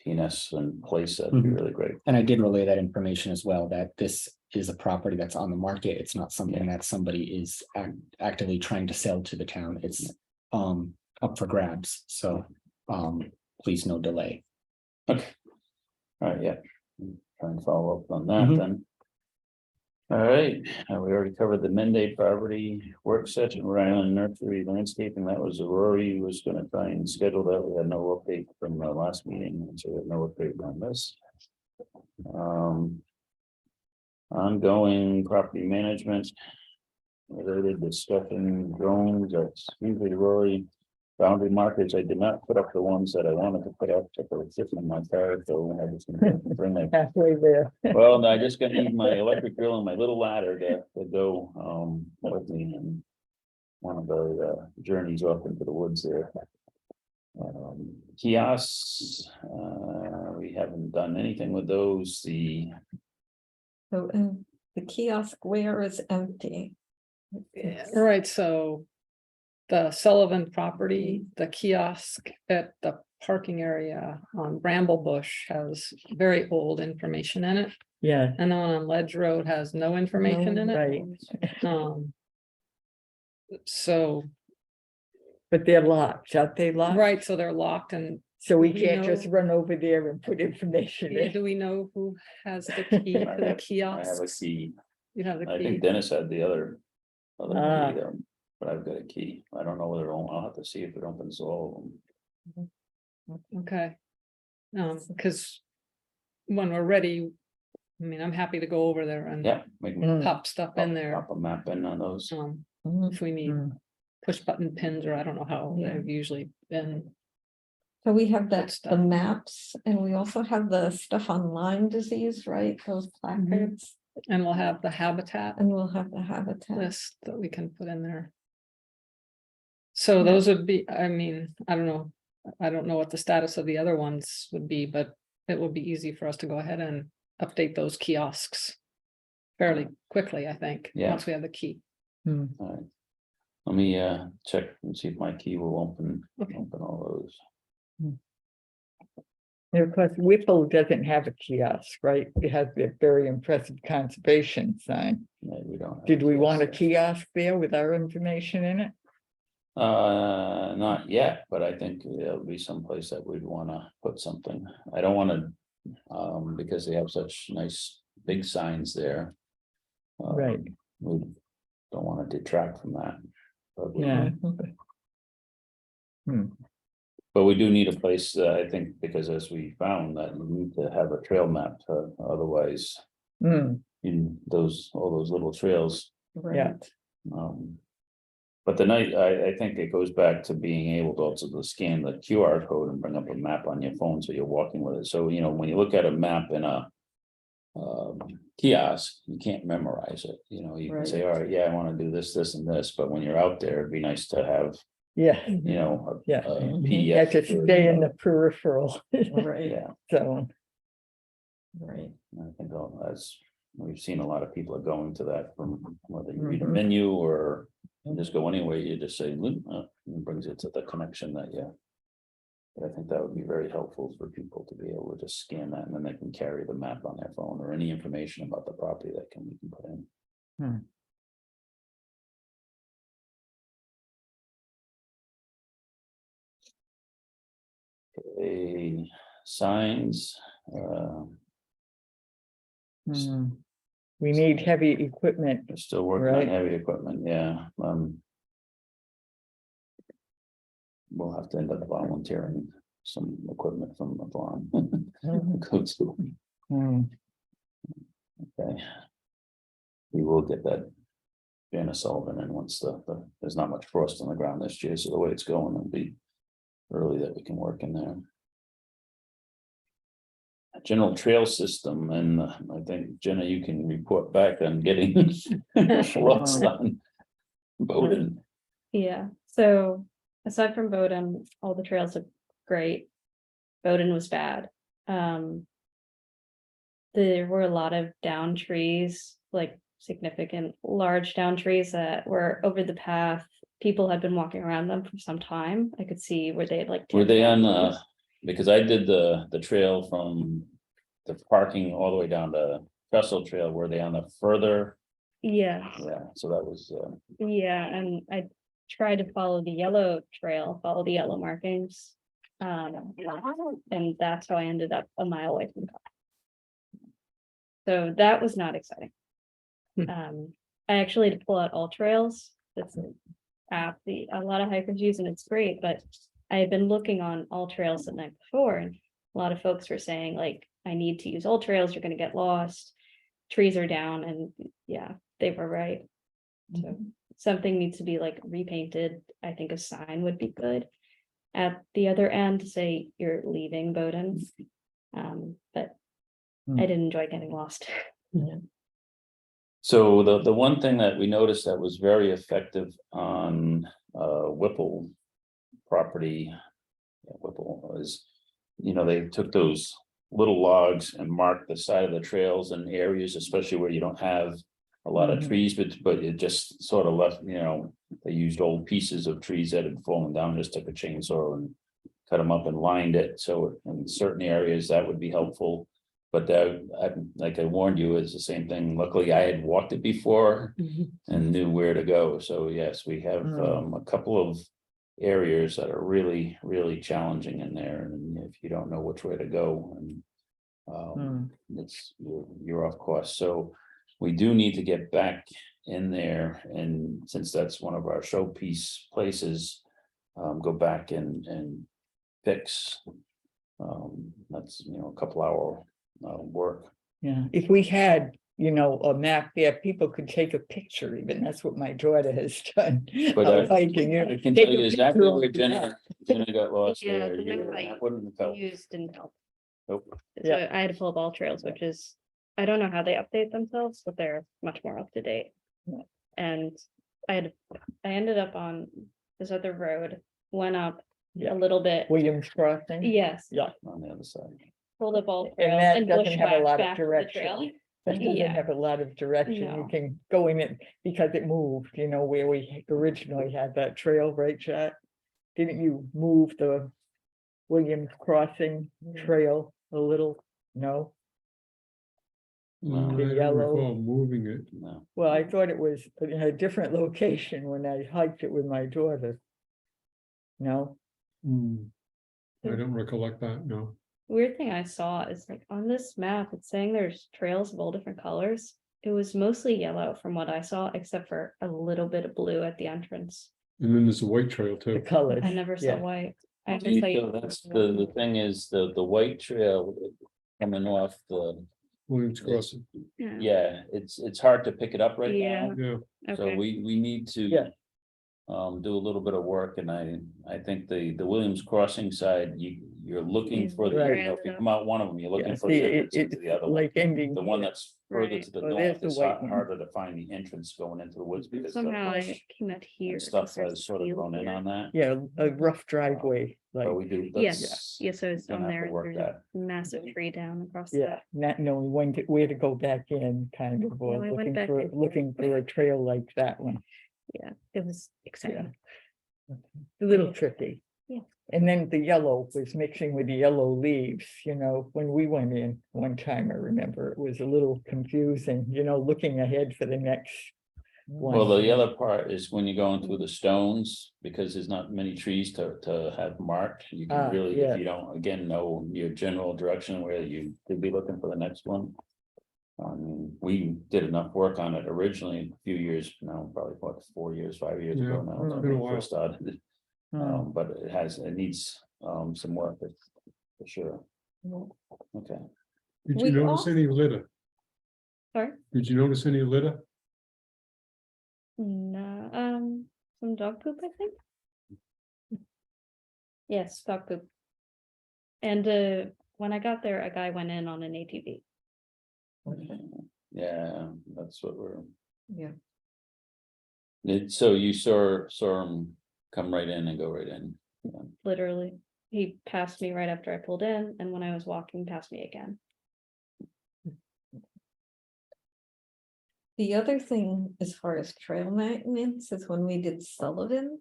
PNS in place, that'd be Mhm. really great. And I did relay that information as well, that this is a property that's on the market. It's not something that somebody is actively trying to sell to the town. It's up for grabs. So please no delay. Okay. All right, yeah. Try and follow up on that Mhm. then. All right, we already covered the Mende property work session, Rhode Island Nursery landscaping. That was Rory was gonna try and schedule that. We had no update from the last meeting, so we have no update on this. Ongoing property management. related discussion, drones, that's usually Rory. Boundary markers, I did not put up the ones that I wanted to put up, but they were sitting in my car, so I just bring my. Halfway there. Well, no, I just gonna need my electric drill and my little ladder to go, with me and. One of the journeys off into the woods there. Kiosks, we haven't done anything with those, So, the kiosk where is empty. Yeah, right, so. The Sullivan property, the kiosk at the parking area on Bramble Bush has very old information in it. Yeah, And the one on Ledge Road has no information in it. right, So, but they're locked, aren't they locked? right, so they're locked and So we You can't just know- run over there and put information in. do we know who has the key to the I have a kiosks? key, You have the I key. think Dennis had the other. Ah. Key, but I've got a key, I don't know whether I'll have to see if it opens all of them. Okay. Because when we're ready, I mean, I'm happy to go over there and Yeah. We can Mm. pop stuff in there. Pop a map in on those. If we need Mm. push button pins, or I don't know how Yeah. they've usually been. So we have Good the stuff. maps and we also have the stuff on Lyme disease, right? Those placards, And we'll have the habitat and we'll have the habitat. list that we can put in there. So those would be, I mean, I don't know. I don't know what the status of the other ones would be, but it would be easy for us to go ahead and update those kiosks. Fairly quickly, I think, Yeah. once we have the key. Hmm. All right. Let me check and see if my key will open Okay. all those. And of course, Whipple doesn't have a kiosk, right? It has a very impressive conservation sign. No, we don't. have Did we want a kiosks kiosk there with our information in it? there. Not yet, but I think there'll be someplace that we'd wanna put something. I don't wanna, because they have such nice big signs there. Right. We don't wanna detract from that. But we- Yeah. But we do need a place, I think, because as we found that we need to have a trail map, otherwise. Hmm, In those, all those little trails, yeah, but the night, I think it goes back to being able to also to scan the QR code and bring up a map on your phone, so you're walking with it, so, when you look at a map in a. Kiosk, you can't memorize it, you can say, all right, yeah, I wanna do this, this and this, but when you're out there, it'd be nice to have, yeah, a yeah. PDF. Have to stay in the peripheral Right, Yeah, zone. right. I think as we've seen a lot of people are going to that from whether you read a Mhm. menu or you just go anywhere, you just say, and it brings it to the connection that, yeah. But I think that would be very helpful for people to be able to just scan that and then they can carry the map on their phone or any information about the property that we can put in. Hmm. Okay, signs, Hmm. We need heavy equipment. we're still working Right. on heavy equipment, yeah, we'll have to end up volunteering some equipment from the farm. Go to, Hmm. okay. We will get that. Janice Sullivan, and once there's not much frost on the ground this year, so the way it's going, it'll be early that we can work in there. General trail system, and I think Jenna, you can report back on getting what's done. Bowden, Yeah, so aside from Bowden, all the trails look great. Bowden was bad. There were a lot of down trees, like significant large down trees that were over the path. People had been walking around them for some time. I could see where they had like. were they taken on down trees. because I did the trail from the parking all the way down to Trestle Trail, were they on the further? Yeah, Yeah, so that was, yeah, and I tried to follow the yellow trail, follow the yellow markings. And that's how I ended up a mile away from the car. So that was not exciting. I actually had to pull out all trails. That's an app a lot of hikers use, and it's great, but I had been looking on all trails the night before, and a lot of folks were saying, like, I need to use all trails, you're gonna get lost. Trees are down, and yeah, they were right. So something needs to be like repainted. I think a sign would be good. At the other end to say you're leaving Bowdoin. But Hmm. I did enjoy getting lost. So the one thing that we noticed that was very effective on Whipple property. Whipple was, they took those little logs and marked the side of the trails and areas, especially where you don't have a lot of Mhm. trees, but it just sort of left, they used old pieces of trees that had fallen down, just took a chainsaw and cut them up and lined it. So in certain areas that would be helpful. But like I warned you, it's the same thing. Luckily, I had walked it before and knew where to go. So yes, we have a couple of areas that are really, really challenging in there. And if you don't know which way to go, and you're off course. So we do need to get back in there. And since that's one of our showpiece places, go back and fix. That's, a couple hour work. Yeah, if we had, a map there, people could take a picture even. That's what my daughter has done. But out hiking, I can take tell a you exactly picture where of the map. Jenna got lost Yeah, there. the new I site wouldn't have felt. Used didn't help. Nope. So Yeah. I had to pull up all trails, which is, I don't know how they update themselves, but they're much more up to date. Yeah. And I ended up on this other road, went up Yeah. a little bit. Williams Crossing. Yes, Yeah, On the other side. pulled up all And trails that and doesn't have a bushwhacked lot of back to the direction. trail. that doesn't Yeah. have a lot of direction. You No. can go in it because it moved, where we originally had that trail, right, Chat? Didn't you move the Williams Crossing trail a little? No? No. I The don't yellow. recall moving it. No. Well, I thought it was in a different location when I hiked it with my daughter. No? Hmm. I don't recollect that, no. Weird thing I saw is like on this map, it's saying there's trails of all different colors. It was mostly yellow from what I saw, except for a little bit of blue at the entrance. And then there's a white trail The too. colors. I never saw yeah. white. I have to See, tell you- so that's the thing is the white trail coming off the, Williams Crossing, yeah, it's hard to pick it up right Yeah. now. yeah. So Okay. we need to. Yeah. Do a little bit of work, and I think the Williams Crossing side, you're looking Is for the, Right. if you come out one of them, you're looking Yeah, for see, the entrance into it's the other one. like ending. The one that's further Right. to the Oh, there's north the is white one. harder to find the entrance going into the woods because Somehow I the came out here. and stuff 'cause there's has sort of field thrown in here. on that. Yeah, a rough driveway, like, But we do. Yes, that's- yes, so it's gonna on have to there. work There's a massive tree down across. yeah, that. not knowing where to go back in, kind of, or I went looking back for, in. looking for a trail like that one. Yeah, it was exciting. A little tricky. Yeah. And then the yellow was mixing with the yellow leaves, when we went in one time, I remember it was a little confusing, looking ahead for the next one. Well, the other part is when you're going through the stones, because there's not many trees to have marked, you Ah, can really, yeah. if you don't, again, know your general direction where you could be looking for the next one. We did enough work on it originally a few years, probably what, 4 years, 5 years Yeah, ago now. it's when been a we while. first started. Hmm. But it needs some work for sure. Okay. Did We you notice also- any litter? Sorry? Did you notice any litter? No, some dog poop, I think. Yes, dog poop. And when I got there, a guy went in on an ATV. Yeah, that's what we're. Yeah. So you saw him come right in and go right in. Literally, he passed me right after I pulled in, and when I was walking, passed me again. The other thing, as far as trail maintenance, is when we did Sullivan.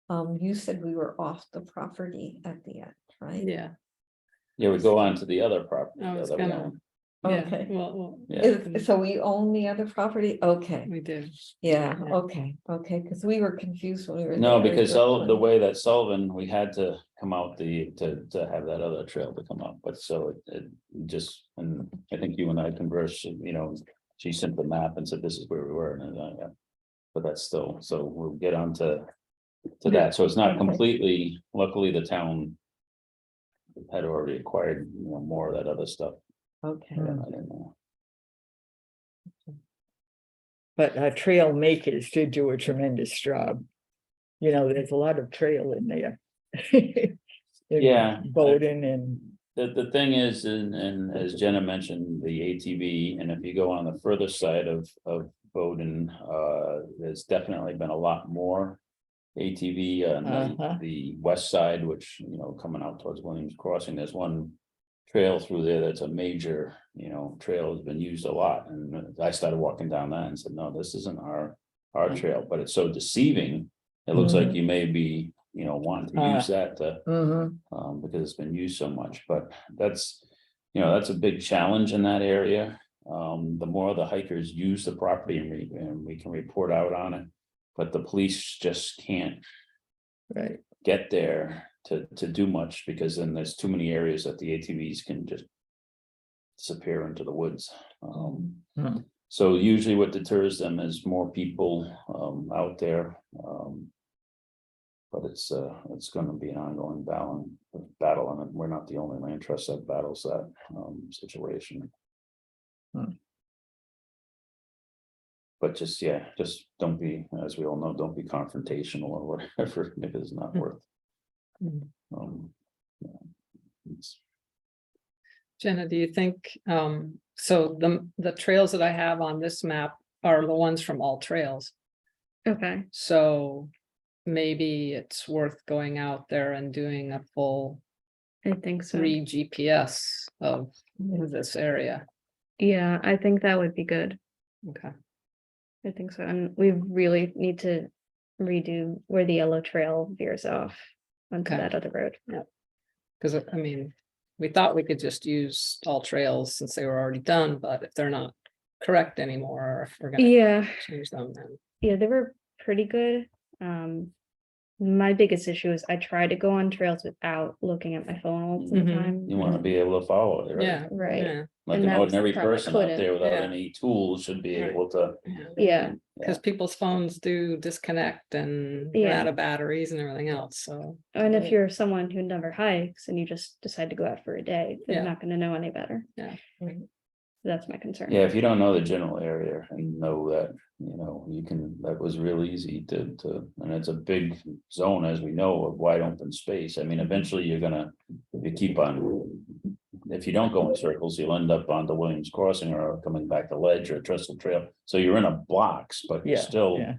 You said we were off the property at the end, right? Yeah, Yeah, we go on to the other property. I the was other gonna- one. yeah, Okay. well, Yeah. So we own the other property? Okay, we did. yeah, Yeah. okay, because we were confused when we were. No, there because originally. the way that Sullivan, we had to come out to have that other trail to come up, but so it just, and I think you and I conversed, she sent the map and said, this is where we were, and yeah. But that's still, so we'll get on to that, so it's not Okay. completely, luckily the town had already acquired, more of that other stuff. Okay, I don't know. but our trail makers did do a tremendous job. You know, there's a lot of trail in there. In Yeah. Bowden and, The thing is, and as Jenna mentioned, the ATV, and if you go on the further side of Bowden, there's definitely been a lot more ATV on the west side, which, you know, coming out towards Williams Crossing, there's one trail through there that's a major, you know, trail has been used a lot, and I started walking down that and said, no, this isn't our trail, but it's so deceiving. It looks like you may be, you know, wanting to use that to because it's been used so much, but that's, you know, that's a big challenge in that area. The more the hikers use the property and we can report out on it, but the police just can't right, get there to do much, because then there's too many areas that the ATVs can just disappear into the woods. So usually what deters them is more people out there. But it's going to be an ongoing battle, and we're not the only land trust that battles that situation. But just don't be, as we all know, don't be confrontational or whatever, if it's not worth. Jenna, do you think, so the trails that I have on this map are the ones from All Trails, Okay, so maybe it's worth going out there and doing a full I think so. GPS of this area. Yeah, I think that would be good. Okay. I think so. And we really need to redo where the yellow trail veers off onto Okay. that other road. Yeah. Because I mean, we thought we could just use All Trails since they were already done, but if they're not correct anymore, or if we're gonna Yeah, change them, then. yeah, they were pretty good. My biggest issue is I try to go on trails without looking at my phone all the time. You want to be able to follow it, right? Yeah. Right. Yeah. Like and an that was the ordinary part I person out there couldn't. without Yeah. any tools should be Right. able to. Yeah, Because people's phones do disconnect and run Yeah. out of batteries and everything else, so. and if you're someone who never hikes and you just decide to go out for a day, they're Yeah. not going to know any better. Yeah. That's my concern. Yeah, if you don't know the general area and know that, you know, you can, that was real easy to, and it's a big zone, as we know, of wide open space. I mean, eventually you're gonna, if you keep on, if you don't go in circles, you'll end up on the Williams Crossing or coming back to Ledge or Trestle Trail. So you're in a box, but you're yeah, still yeah.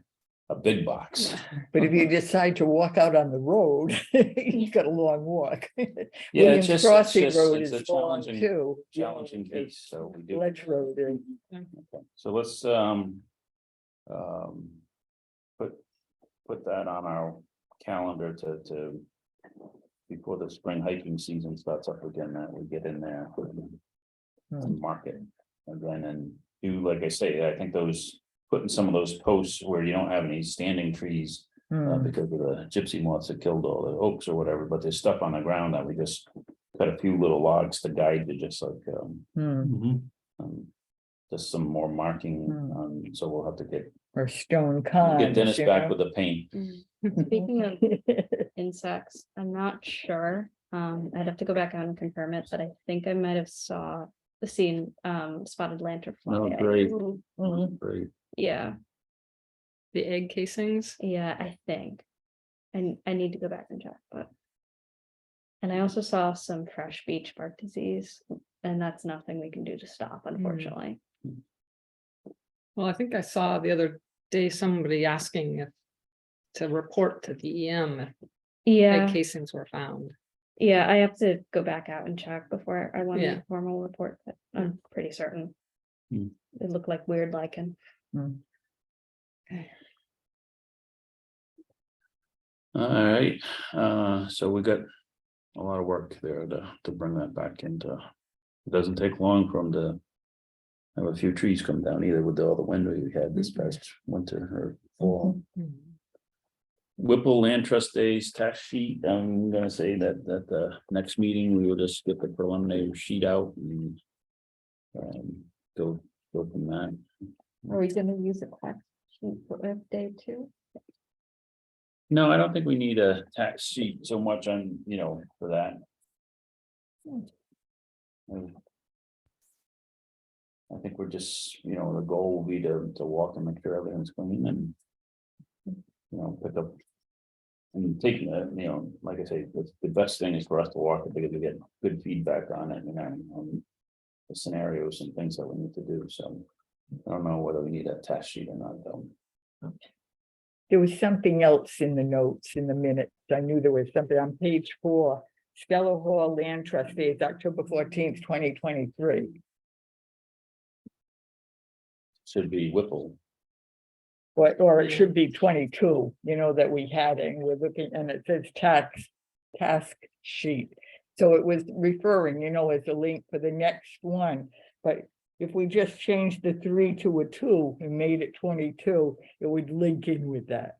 a big box. But if you decide to walk out on the road, you've got a long walk. Yeah, Williams it's Crossing just, Road it's a is long challenging, too. challenging piece, so we do. Ledge Road is. Okay, so let's put that on our calendar to before the spring hiking season starts up again, that we get in there and mark it again and do, like I say, I think putting some of those posts where you don't have any standing trees because of the gypsy moths that killed all the oaks or whatever, but there's stuff on the ground that we just cut a few little logs to guide you, just like just some more marking, so we'll have to get Or stone cons. Dennis you back know? with the paint. Speaking of insects, I'm not sure. I'd have to go back out and confirm it, but I think I might have seen spotted lanternfly. Oh, great. Great. Yeah, The egg casings, yeah, I think. And I need to go back and check, but. And I also saw some fresh beach bark disease, and that's nothing we can do to stop, unfortunately. well, I think I saw the other day somebody asking if to report to the EM if Yeah, egg casings were found. yeah, I have to go back out and check before I want Yeah. a formal report, but I'm pretty certain. Hmm. It looked like weird lichen. All right, so we got a lot of work there to bring that back into. It doesn't take long for them to have a few trees come down either with all the wind we had this past winter or fall. Whipple Land Trust Days tax sheet, I'm gonna say that the next meeting, we will just get the preliminary sheet out and go from that. Are we gonna use a tax sheet for F day too? No, I don't think we need a tax sheet so much on, for that. I think we're just, the goal will be to walk and make sure everything's clean and. Pick up. And taking that, like I say, the best thing is for us to walk it because we get good feedback on it, on the scenarios and things that we need to do, so. I don't know whether we need a test sheet or not, though. There was something else in the notes, in the minutes. I knew there was something on page 4. Stella Hall Land Trust Days, October 14th, 2023. Should be Whipple. Or it should be 22, that we had, and we're looking, and it says task sheet. So it was referring, as a link for the next one, but if we just changed the 3 to a 2 and made it 22, it would link in with that.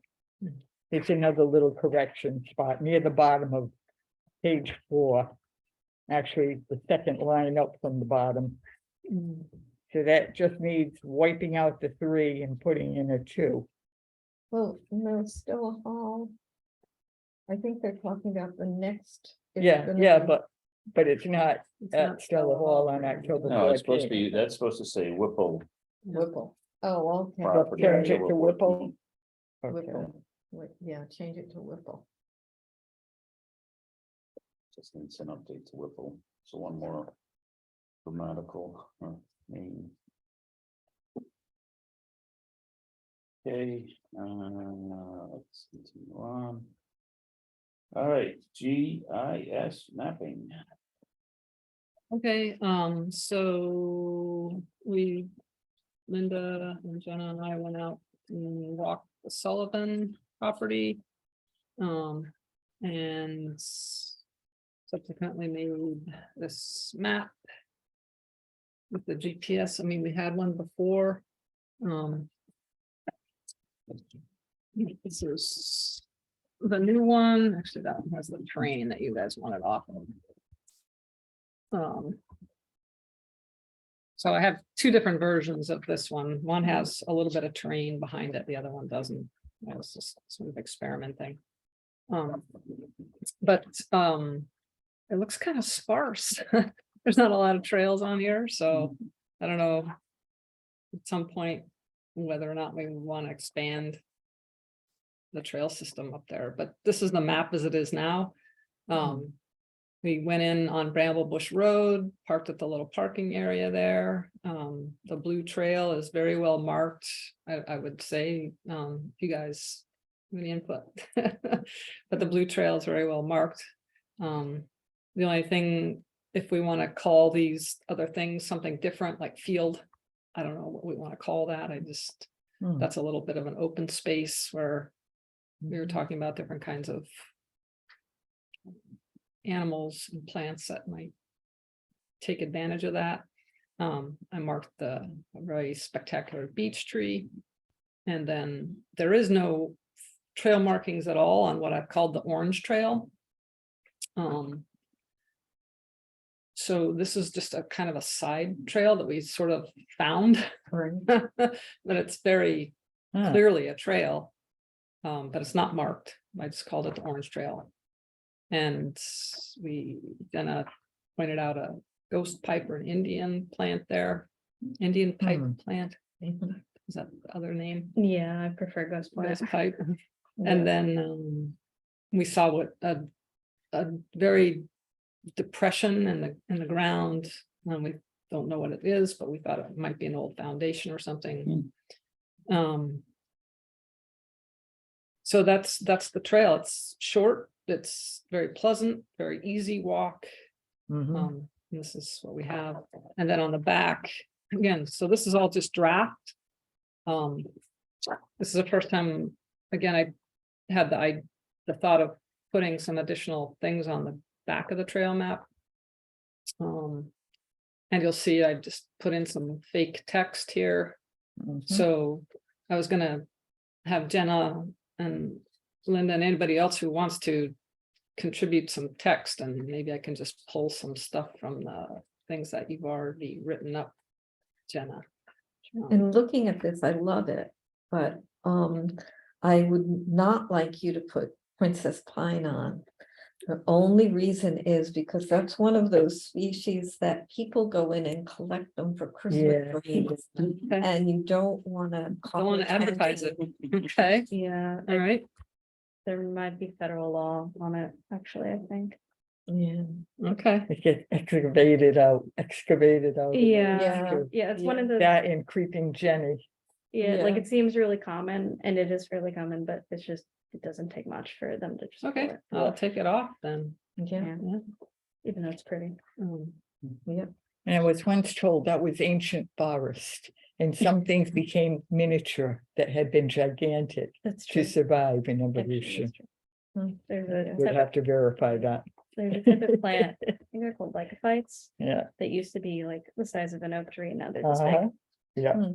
It's another little correction spot near the bottom of page 4. Actually, the second line up from the bottom. So that just needs wiping out the 3 and putting in a 2. Well, no, still a hall. I think they're talking about the next. it's Yeah, gonna yeah, be- but it's not It's not at Stella Hall on October No, it's supposed to 14th. be, that's supposed to say Whipple Whipple. Oh, okay. property. Change it to Whipple. Okay. Whipple. Yeah, change it to Whipple. Just needs an update to Whipple, so one more grammatical, name. Okay, let's continue on. All right, GIS mapping. Okay, so Linda and Jenna and I went out and walked the Sullivan property. And subsequently made this map with the GPS. I mean, we had one before. This is the new one. Actually, that one has the train that you guys wanted off of. So I have 2 different versions of this one. One has a little bit of terrain behind it. The other one doesn't. That was just sort of experimenting. But it looks kind of sparse. There's not a lot of trails on here, so I don't know at some point whether or not we want to expand the trail system up there, but this is the map as it is now. We went in on Bramble Bush Road, parked at the little parking area there. The blue trail is very well marked, I would say, if you guys have any input. But the blue trail is very well marked. The only thing, if we want to call these other things something different, like field, I don't know what we want to call that. That's a little bit of an open space where we were talking about different kinds of animals and plants that might take advantage of that. I marked the very spectacular beech tree. And then there is no trail markings at all on what I've called the orange trail. So this is just a kind of a side trail that we sort of found, but it's very clearly a trail, but it's not marked. I just called it the orange trail. And Jenna pointed out a ghost pipe or an Indian plant there, Indian pipe plant. Is that the other name? Yeah, I prefer ghost Ghost pipe. pipe. And then we saw what a very depression in the ground. We don't know what it is, but we thought it might be an old foundation or something. So that's the trail. It's short, it's very pleasant, very easy walk. This is what we have. And then on the back, again, so this is all just draft. This is the first time, again, I had the thought of putting some additional things on the back of the trail map. And you'll see I just put in some fake text here. So I was gonna have Jenna and Linda and anybody else who wants to contribute some text, and maybe I can just pull some stuff from the things that you've already written up, Jenna. And looking at this, I love it, but I would not like you to put Princess Pine on. The only reason is because that's one of those species that people go in and collect them for Christmas Yeah. trees. Okay. And you don't wanna. Don't want to advertise it. Okay, Yeah, all right, there might be federal law on it, actually, I think. Yeah. okay. It gets excavated out. Yeah, yeah, it's one of the, That and creeping Jenny. yeah, like Yeah. it seems really common and it is really common, but it's just, it doesn't take much for them to just. Okay, pull it. I'll take it off then. Yeah, Yeah. Even though it's pretty. yeah. And I was once told that was ancient forest, and some things became miniature that had been gigantic That's to true. survive in Actually, evolution. that's true. There's a We'd type have to verify that. there's a type of plant, I think they're called lycophytes, Yeah. that used to be like the size of an oak tree, now they're this Uh-huh. big. Yeah.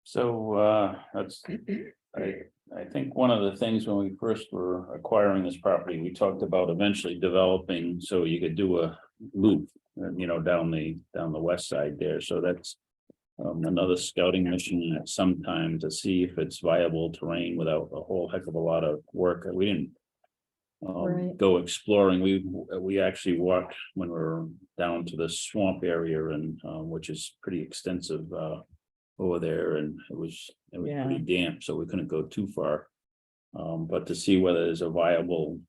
So, that's, I think one of the things when we first were acquiring this property, we talked about eventually developing, so you could do a loop. Down the west side there, so that's. Another scouting mission at some time to see if it's viable terrain without a whole heck of a lot of work. We didn't. Right. Go exploring. We actually walked when we were down to the swamp area and which is pretty extensive over there, and it was pretty damp, so we couldn't go too far. But to see whether there's a viable.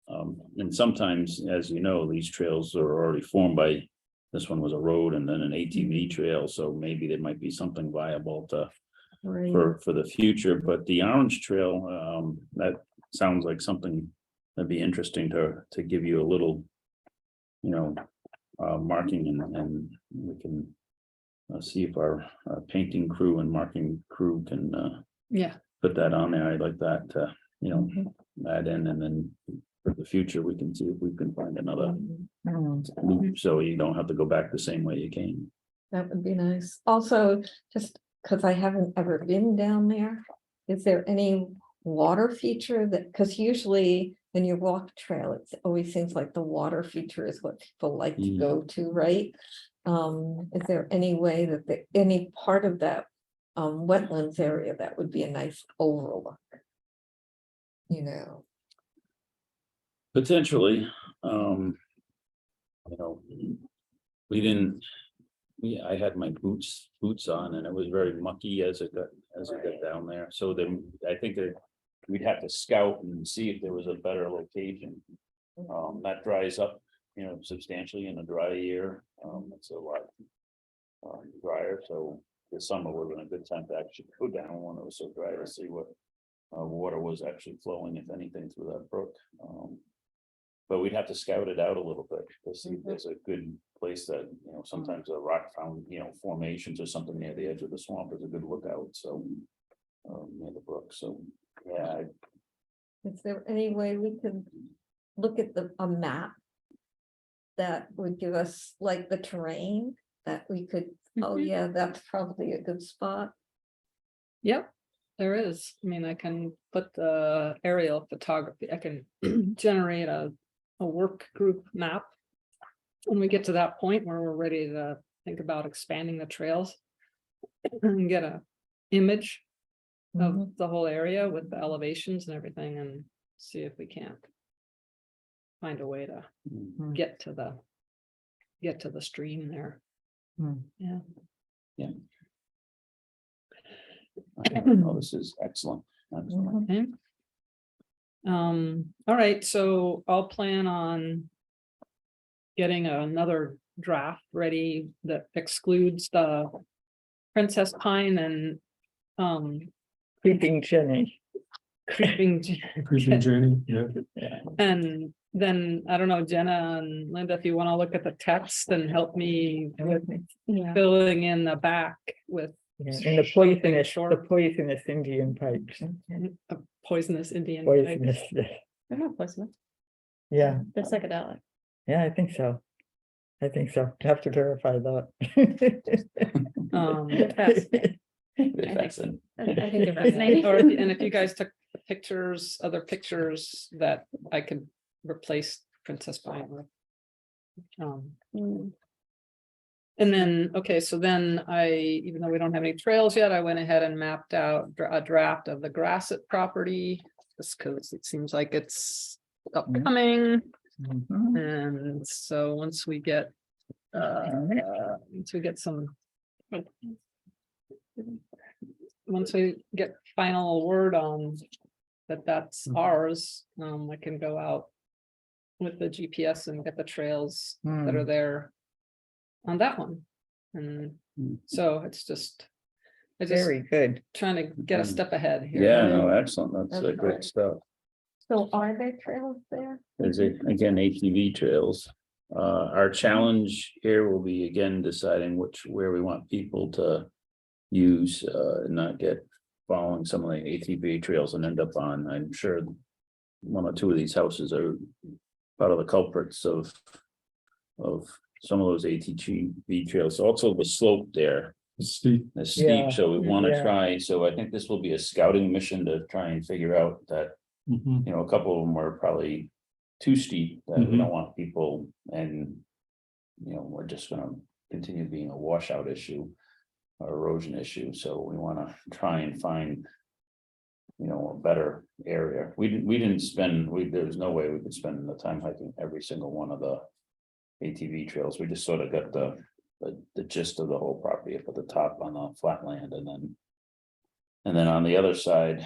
And sometimes, as you know, these trails are already formed by. This one was a road and then an ATV trail, so maybe there might be something viable to Right. for the future, but the Orange Trail, that sounds like something that'd be interesting to give you a little, marking and we can see if our painting crew and marking crew can Yeah, put that on there. I'd like that to, Mhm. add in, and then for the future, we can see if we can find another Mm. loop, so you don't have to go back the same way you came. That would be nice. Also, just because I haven't ever been down there, is there any water feature that, because usually when you walk a trail, it always seems like the water feature is what people like to Mm. go to, right? Is there any way that any part of that wetlands area that would be a nice overlook? Potentially, we didn't, I had my boots on and it was very mucky as it got down there. So then I think that we'd have to scout and see if there was a better location. That dries up, substantially in a dry year. It's a lot drier, so this summer would have been a good time to actually go down when it was so dry to see what water was actually flowing, if anything, through that brook. But we'd have to scout it out a little bit to see if there's a good place that, sometimes a rock found, formations or something near the edge of the swamp is a good lookout, so. Near the brook, so, yeah, Is there any way we could look at a map that would give us like the terrain that we could, oh Mhm. yeah, that's probably a good spot. yep, there is. I mean, I can put the aerial photography, I can generate a work group map. When we get to that point where we're ready to think about expanding the trails. And get a image of Mhm. the whole area with the elevations and everything, and see if we can't find a way to mm, get to the stream there. Hmm. Yeah. oh, this is excellent. Excellent. Mhm. Okay. All right, so I'll plan on getting another draft ready that excludes the Princess Pine and Creeping Jenny. creeping. Appreciate Jenny, yeah. And then, I don't know, Jenna and Linda, if you want to look at the text and help me with Yeah. filling in the back with Yeah, and the short. poisonous Indian pipes. a poisonous Indian. pipe. Poisonous, They're not poisonous, yeah, they're psychedelic. yeah, I think so. I have to verify that. They're fascinating. Very I think so. fascinating. I think they're fascinating. And if you guys took pictures, other pictures that I could replace Princess Pine with. Mm. And then, okay, so then even though we don't have any trails yet, I went ahead and mapped out a draft of the Grassett property. Just because it seems like it's upcoming. Mhm. And so once we get some. Once we get final word on that's ours, I can go out with the GPS and get the trails that are there on that one. And so it's just Very good. trying to get a step ahead here. Yeah, no, excellent. That's That's great great. stuff. So are there trails there? There's again, ATV trails. Our challenge here will be again deciding where we want people to use, and not get following some of the ATV trails and end up on, I'm sure. One or two of these houses are part of the culprits of some of those ATV trails. Also the slope there Steep. is Yeah, steep, so we want to yeah. try, so I think this will be a scouting mission to try and figure out that. Mhm. You know, a couple of them were probably too steep that we don't want people and. You know, we're just gonna continue being a washout issue. Or erosion issue, so we wanna try and find. You know, a better area. We didn't spend, there's no way we could spend the time hiking every single one of the. ATV trails, we just sort of got the gist of the whole property up at the top on the flat land and then. And then on the other side,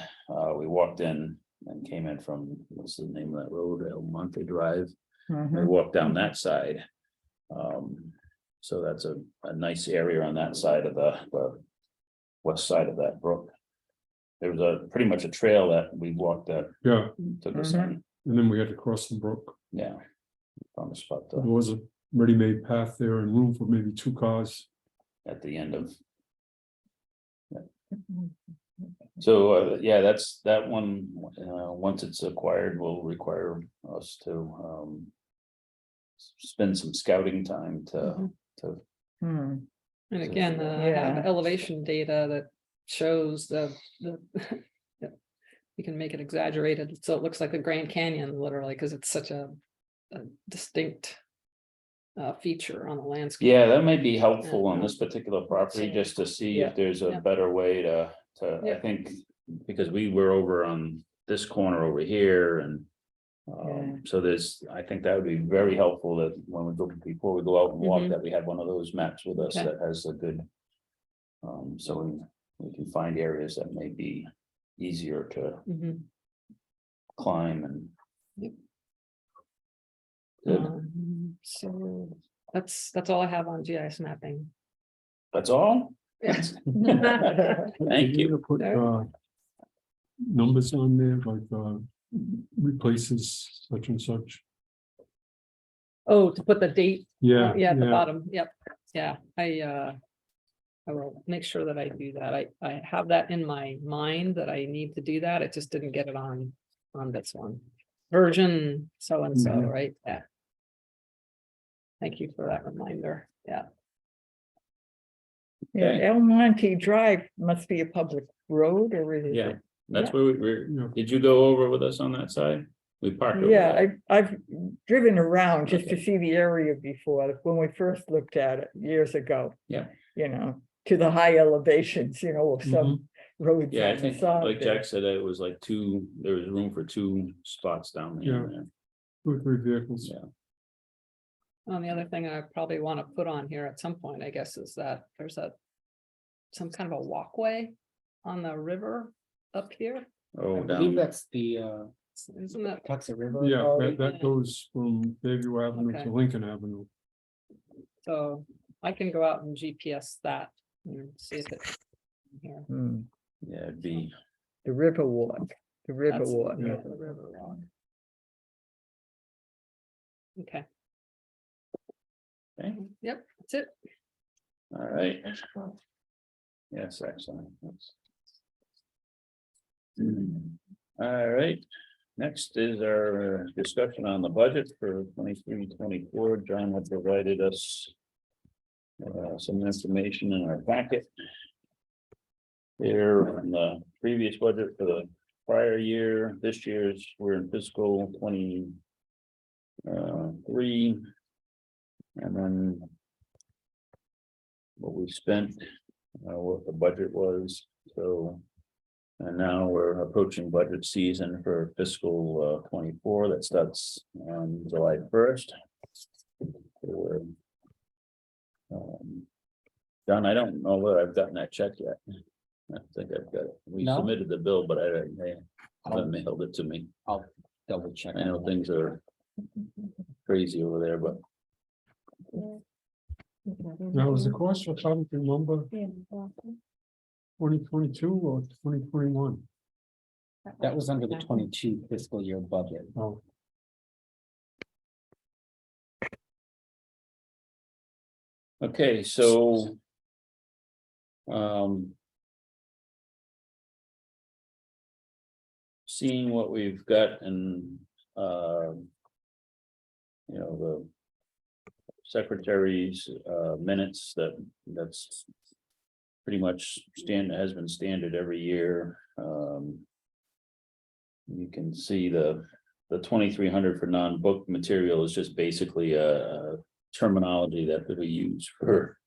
we walked in and came in from, what's the name of that road, Mumford Drive, we Mhm. walked down that side. So that's a nice area on that side of the west side of that brook. There was pretty much a trail that we walked that Yeah, took us Mhm. on, and then we had to cross the brook. yeah. Found a spot There was a ready-made path there and room for maybe 2 cars. at the end of. So, yeah, that's that one, once it's acquired, will require us to. Spend some scouting time to Hmm. And again, I have Yeah. elevation data that shows the. yeah, you can make it exaggerated, so it looks like the Grand Canyon literally, because it's such a distinct feature on the landscape. Yeah, that might be helpful on this particular property, just to see Yeah, if there's a yeah. better way to, I Yeah. think. Because we were over on this corner over here and. Yeah. So I think that would be very helpful that when we go, before we go out and walk, Mhm. that we have one of those maps with us Okay. that has a good. So we can find areas that may be easier to Mhm. climb and. Yep. Good, So that's all I have on GIS mapping. that's all? Yes. Thank you. Gonna put numbers on there, like replaces such and such. Oh, to put the date, Yeah, yeah, at the yeah. bottom, yep, yeah, I will make sure that I do that, I have that in my mind that I need to do that, I just didn't get it on this one. Version so and so, Mhm. right, yeah. Thank you for that reminder, yeah. Yeah, Okay. El Monte Drive must be a public road or is it? Yeah, that's Yeah. where we're, Yeah. did you go over with us on that side? We parked over Yeah, there. I've driven around just to Okay. see the area before, when we first looked at it years ago. Yeah. You know, to the high elevations, you know, of some roads. Yeah, I on the think, side like there. Jack said, it was like there was room for 2 spots down there. Yeah. and there. 2 or 3 vehicles. Yeah. And the other thing I probably want to put on here at some point, I guess, is that there's some kind of a walkway on the river up here, Oh, I believe down, that's the isn't that? Tuxas River. Yeah, Authority. that goes from Bayview Avenue Okay. to Lincoln Avenue. So I can go out and GPS that and see if it's here. Hmm, yeah, it'd be, the river walk, the river That's walk. yeah, the river walk. Okay. Okay. Yep, that's it. all right. Yes, excellent. All right, next is our discussion on the budget for 23-24. John had provided us some information in our packet. Here on the previous budget for the prior year, this year's, we're in fiscal 23. And then what we spent, what the budget was, so And now we're approaching budget season for fiscal 24. That starts on July 1st. John, I don't know whether I've gotten that check yet. I think I've got it. We No? submitted the bill, but they haven't mailed it to me. I'll double check. I know things are crazy over there, but Now, was the cost for something, remember, 2022 or 2021? That was under the 22 fiscal year budget. Oh, okay, so. Seeing what we've got and, the secretary's minutes that's pretty much has been standard every year. You can see the 2,300 for non-book material is just basically a terminology that we use for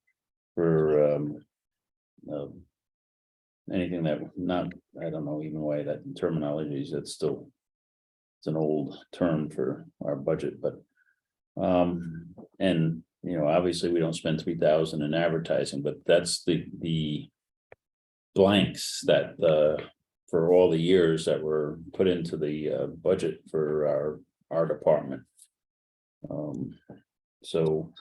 anything that not, I don't know even why that terminology is, it's still, it's an old term for our budget, but and obviously we don't spend 3,000 in advertising, but that's the blanks that for all the years that were put into the budget for our department. So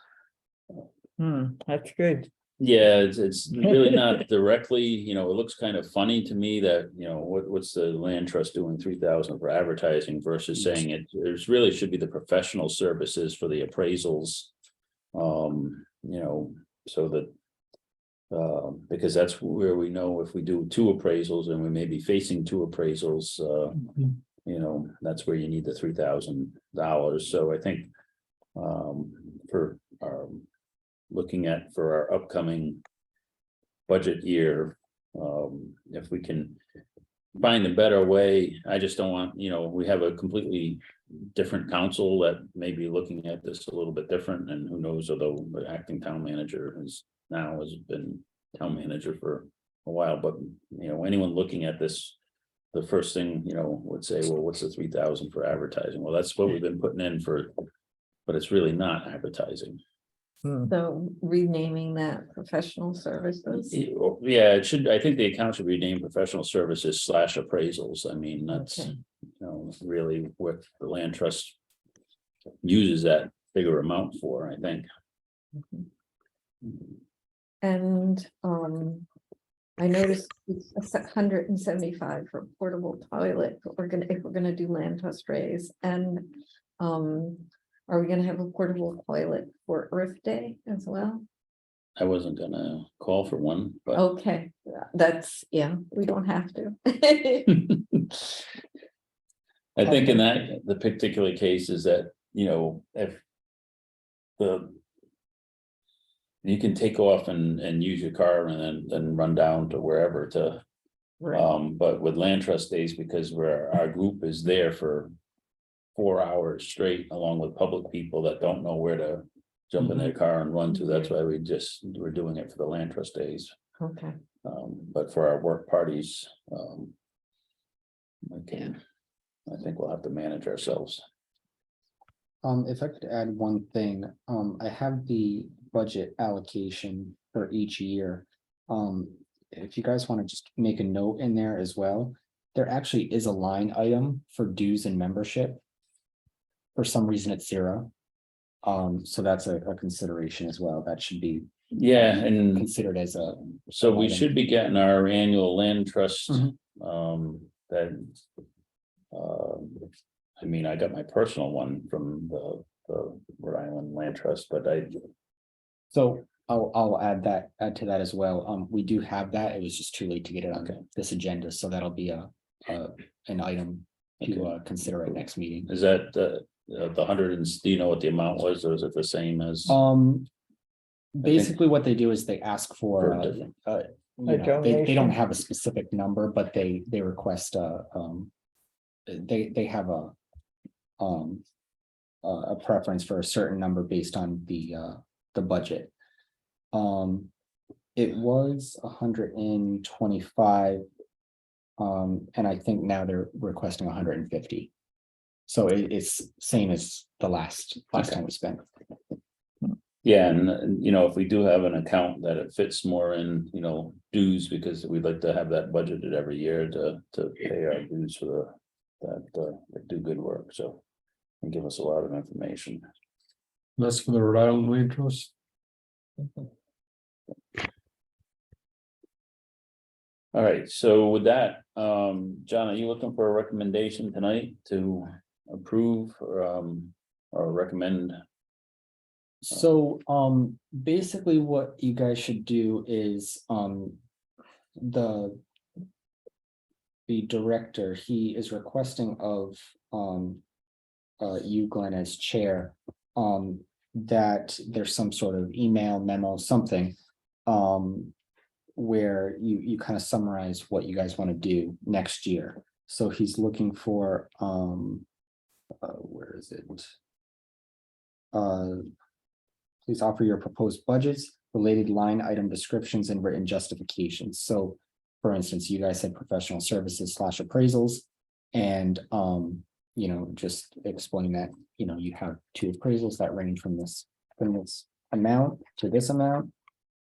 That's good. yeah, it's really not directly, it looks kind of funny to me that, what's the land trust doing 3,000 for advertising versus saying there's really should be the professional services for the appraisals. So that because that's where we know if we do 2 appraisals and we may be facing 2 appraisals, that's where you need the $3,000. So I think for looking at for our upcoming budget year, if we can find a better way. I just don't want, we have a completely different council that may be looking at this a little bit different, and who knows, although the acting town manager has been town manager for a while, but anyone looking at this, the first thing, would say, well, what's the 3,000 for advertising? Well, that's what we've been putting in for, but it's really not advertising. So renaming that professional services. Yeah, it should, I think the account should be named professional services / appraisals. I mean, that's, Okay. really what the land trust uses that bigger amount for, I think. And I noticed it's 175 for portable toilet. If we're gonna do land trust raise, and are we gonna have a portable toilet for Earth Day as well? I wasn't gonna call for one, but Okay, that's, we don't have to. I think in the particular case is that, if you can take off and use your car and then run down to wherever to, Right. but with land trust days, because our group is there for 4 hours straight, along with public people that don't know where to jump in their car and run to. That's why we're doing it for the land trust days. Okay. But for our work parties, I think we'll have to manage ourselves. If I could add one thing, I have the budget allocation for each year. If you guys want to just make a note in there as well, there actually is a line item for dues and membership. For some reason, it's 0. So that's a consideration as well. That should be And considered as a. so we should be getting our annual land trust. That. I mean, I got my personal one from the Rhode Island Land Trust, but So I'll add to that as well. We do have that. It was just too late to get it on this agenda, so that'll be an item to consider at next meeting. is that the 100 and do you know what the amount was, or is it the same as? Basically what they do is they ask for, different. they don't donation. have a specific number, but they request they have a preference for a certain number based on the budget. It was 125. And I think now they're requesting 150. So it's same as the last time we spent. Yeah, and you know, if we do have an account that it fits more in, you know, dues, because we'd like to have that budgeted every year to pay our dues for that do good work, so. And give us a lot of information. That's for the Rhode Island Land Trust. All right, so with that, John, are you looking for a recommendation tonight to approve or recommend? So, basically what you guys should do is, the director, he is requesting of, you, Glenn, as chair, that there's some sort of email, memo, something, where you kind of summarize what you guys want to do next year. So he's looking for, where is it? Please offer your proposed budgets, related line item descriptions, and written justifications. So, for instance, you guys said professional services / appraisals, and you know, just explain that, you know, you have 2 appraisals that range from this amount to this amount,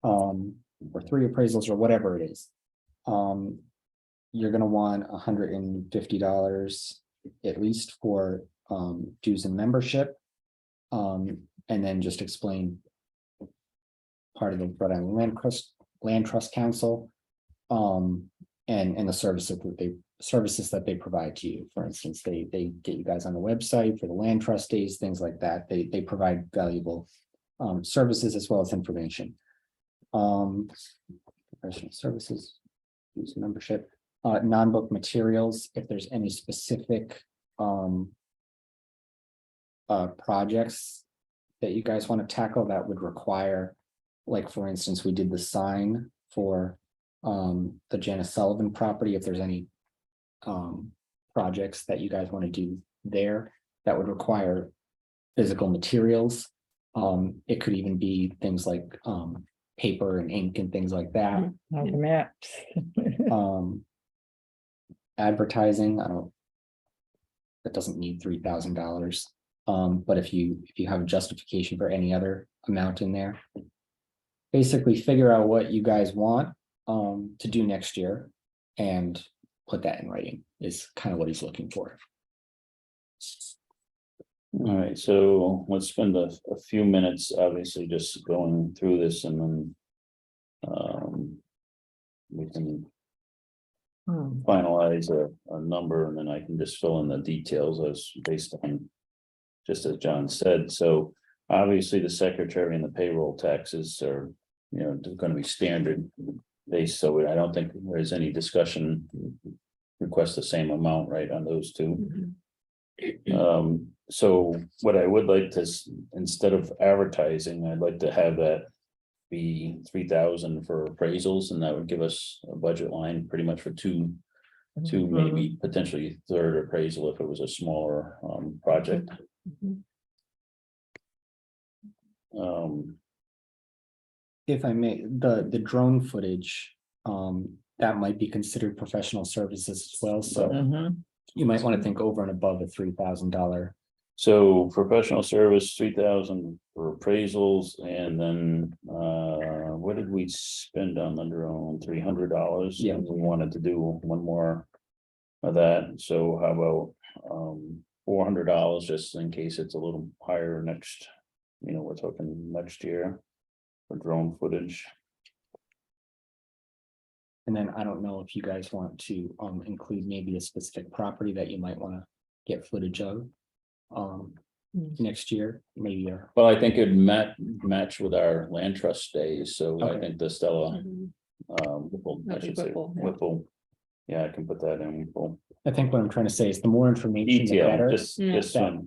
or 3 appraisals or whatever it is. You're gonna want $150 at least for dues and membership. And then just explain part of the Rhode Island Land Trust Council, and the services that they provide to you. For instance, they get you guys on the website for the land trust days, things like that. They provide valuable services as well as information. Professional services, dues and membership, non-book materials, if there's any specific projects that you guys want to tackle that would require, like, for instance, we did the sign for the Janice Sullivan property. If there's any projects that you guys want to do there that would require physical materials, it could even be things like paper and ink and things like that. All the maps. Advertising, that doesn't need $3,000. But if you have a justification for any other amount in there, basically figure out what you guys want to do next year and put that in writing is kind of what he's looking for. All right, so let's spend a few minutes, obviously, just going through this, and then we can finalize a number, and then I can just fill in the details as based on, just as John said. So obviously the secretary and the payroll taxes are, you know, going to be standard based, so I don't think there's any discussion. Request the same amount, right, on those two. So what I would like to, instead of advertising, I'd like to have that be 3,000 for appraisals, and that would give us a budget line pretty much for two, maybe potentially third appraisal if it was a smaller project. If I may, the drone footage, that might be considered professional services as well, so you might want to think over and above a $3,000. So professional service, 3,000 for appraisals, and then what did we spend on the drone? $300. Yeah. We wanted to do one more of that. So how about $400, just in case it's a little higher next, you know, we're talking next year for drone footage. And then I don't know if you guys want to include maybe a specific property that you might want to get footage of next year, maybe. Well, I think it'd match with our land trust days, so I Okay. think the Stella Whipple, I should say Whipple, yeah. Whipple. Yeah, I can put that in Whipple. I think what I'm trying to say is the more information, the Detail, better. just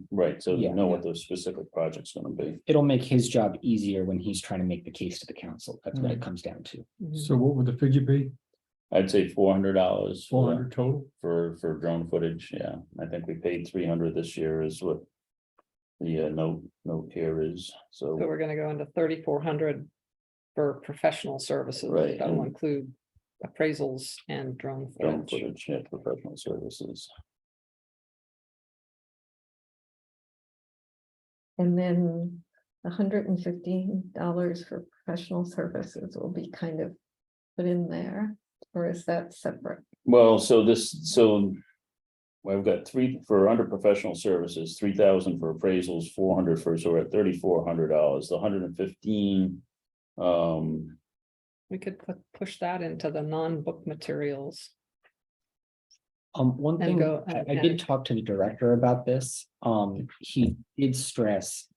right, so you Yeah. know what the specific project's gonna be. It'll make his job easier when he's trying to make the case to the council. That's what it comes down to. So what would the figure be? I'd say $400 $400 total? for drone footage, yeah, I think we paid 300 this year is what the note here is, So so. we're gonna go into 3,400 for professional services. Right, That'll and- include appraisals and drone Drone footage. footage, yeah, professional services. And then $115 for professional services will be kind of put in there, or is that separate? Well, so I've got three for under professional services, 3,000 for appraisals, 400 for, so we're at $3,400, the 115. We could push that into the non-book materials. One And thing, go- I did talk to the director about this, he did stress.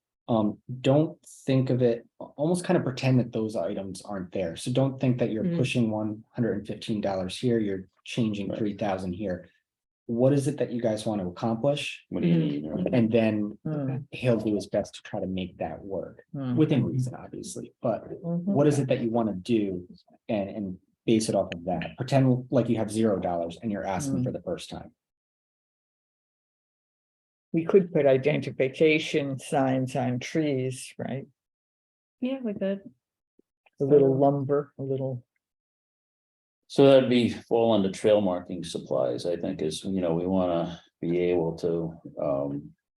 Don't think of it, almost kind of pretend that those items aren't there, so don't think that you're Mhm. pushing $115 here, you're changing Right. 3,000 here. What is it that you guys want to accomplish? What do you need? Right? And then Hmm, he'll do his best to try to make that work, hmm. within reason, obviously, but Mhm. what is it that you want to do? And base it off of that, pretend like you have $0 and you're asking for the first time. We could put identification signs on trees, right? Yeah, we could. A little lumber, a little, So that'd be fall under trail marking supplies, I think is, we wanna be able to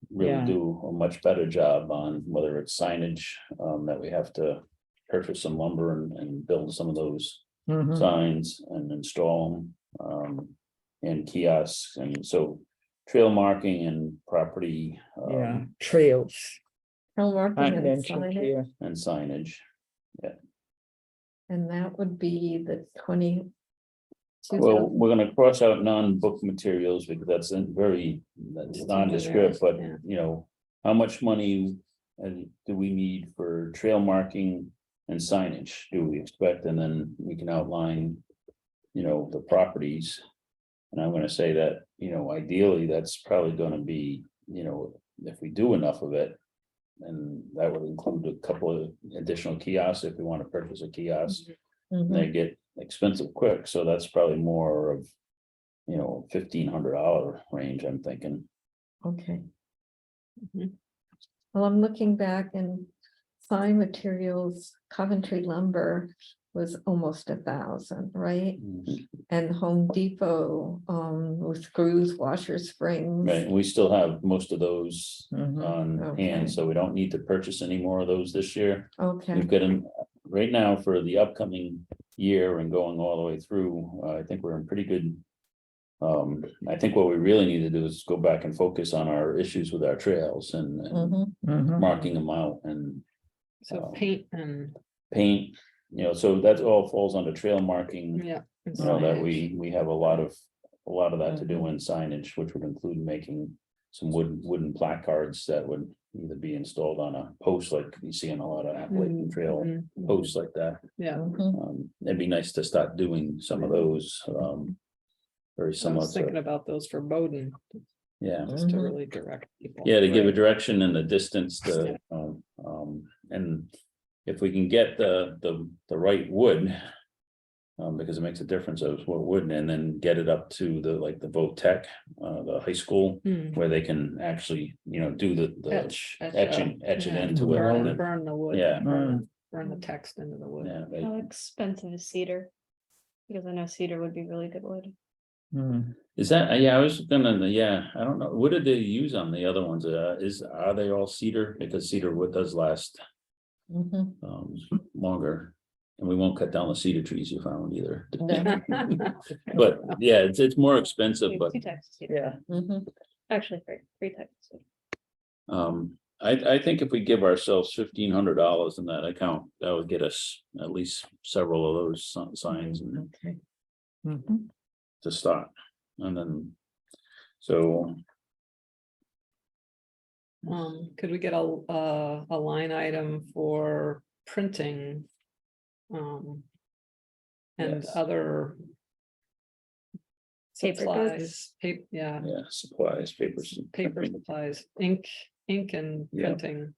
really Yeah. do a much better job on whether it's signage, that we have to purchase some lumber and build some of those Mhm. signs and install them, and kiosks, and so trail marking and property, yeah, trails. Trail marking Aren't and mentioned signage, here. and signage. and that would be the 20. Well, we're gonna cross out non-book materials because that's that's nondescript, but Yeah. How much money do we need for trail marking and signage? Do we expect? And then we can outline, the properties. And I'm gonna say that, ideally, that's probably gonna be, if we do enough of it. And that would include a couple of additional kiosks if we want to purchase a kiosk. Mhm. They get expensive quick, so that's probably more of, $1,500 range, I'm thinking. Okay. Mhm. Well, I'm looking back and sign materials, Coventry lumber was almost 1,000, right? And Home Depot, with screws, washers, springs. Right, and we still have most of those Mhm. on Okay. hand, so we don't need to purchase any more of those this year. Okay, We've got them right now for the upcoming year and going all the way through, I think we're in pretty good. I think what we really need to do is go back and focus on our issues with our trails and mhm, Mhm. marking them out and So paint and, paint, so that all falls under trail marking. yeah. and That signage. we have a lot of that to do in signage, which would include making some wooden placards that would either be installed on a post like you see in a lot of Appalachian Trail Mhm. posts like that. Yeah, mhm. It'd be nice to start doing some of those, very I similar was thinking to, about those for Bowden, yeah. just to Mhm. really direct people. Yeah, to give a Right. direction and the distance to, and if we can get the right wood. Because it makes a difference of what wood, and then get it up to the Voc Tech, the high school, Hmm. where they can actually, do the Etch etch it yeah, into it. and then- Burn the wood. Yeah. Burn the text into the wood. Yeah, How expensive is cedar? Because I know cedar would be really good wood. Hmm. is that, yeah, I was gonna, yeah, I don't know, what did they use on the other ones, are they all cedar, because cedar wood does last Mhm. longer. And we won't cut down the cedar trees you found either. No. But yeah, it's more expensive, We have but 2 types of cedar. Yeah, Mhm. Actually, 3 types of cedar. I think if we give ourselves $1,500 in that account, that would get us at least several of those signs and Okay. Mhm. to start. And then, so, Could we get a line item for printing? And Yes. other. Paper goods? Supplies, yeah, yeah, supplies, papers. paper supplies, ink and Yeah. printing.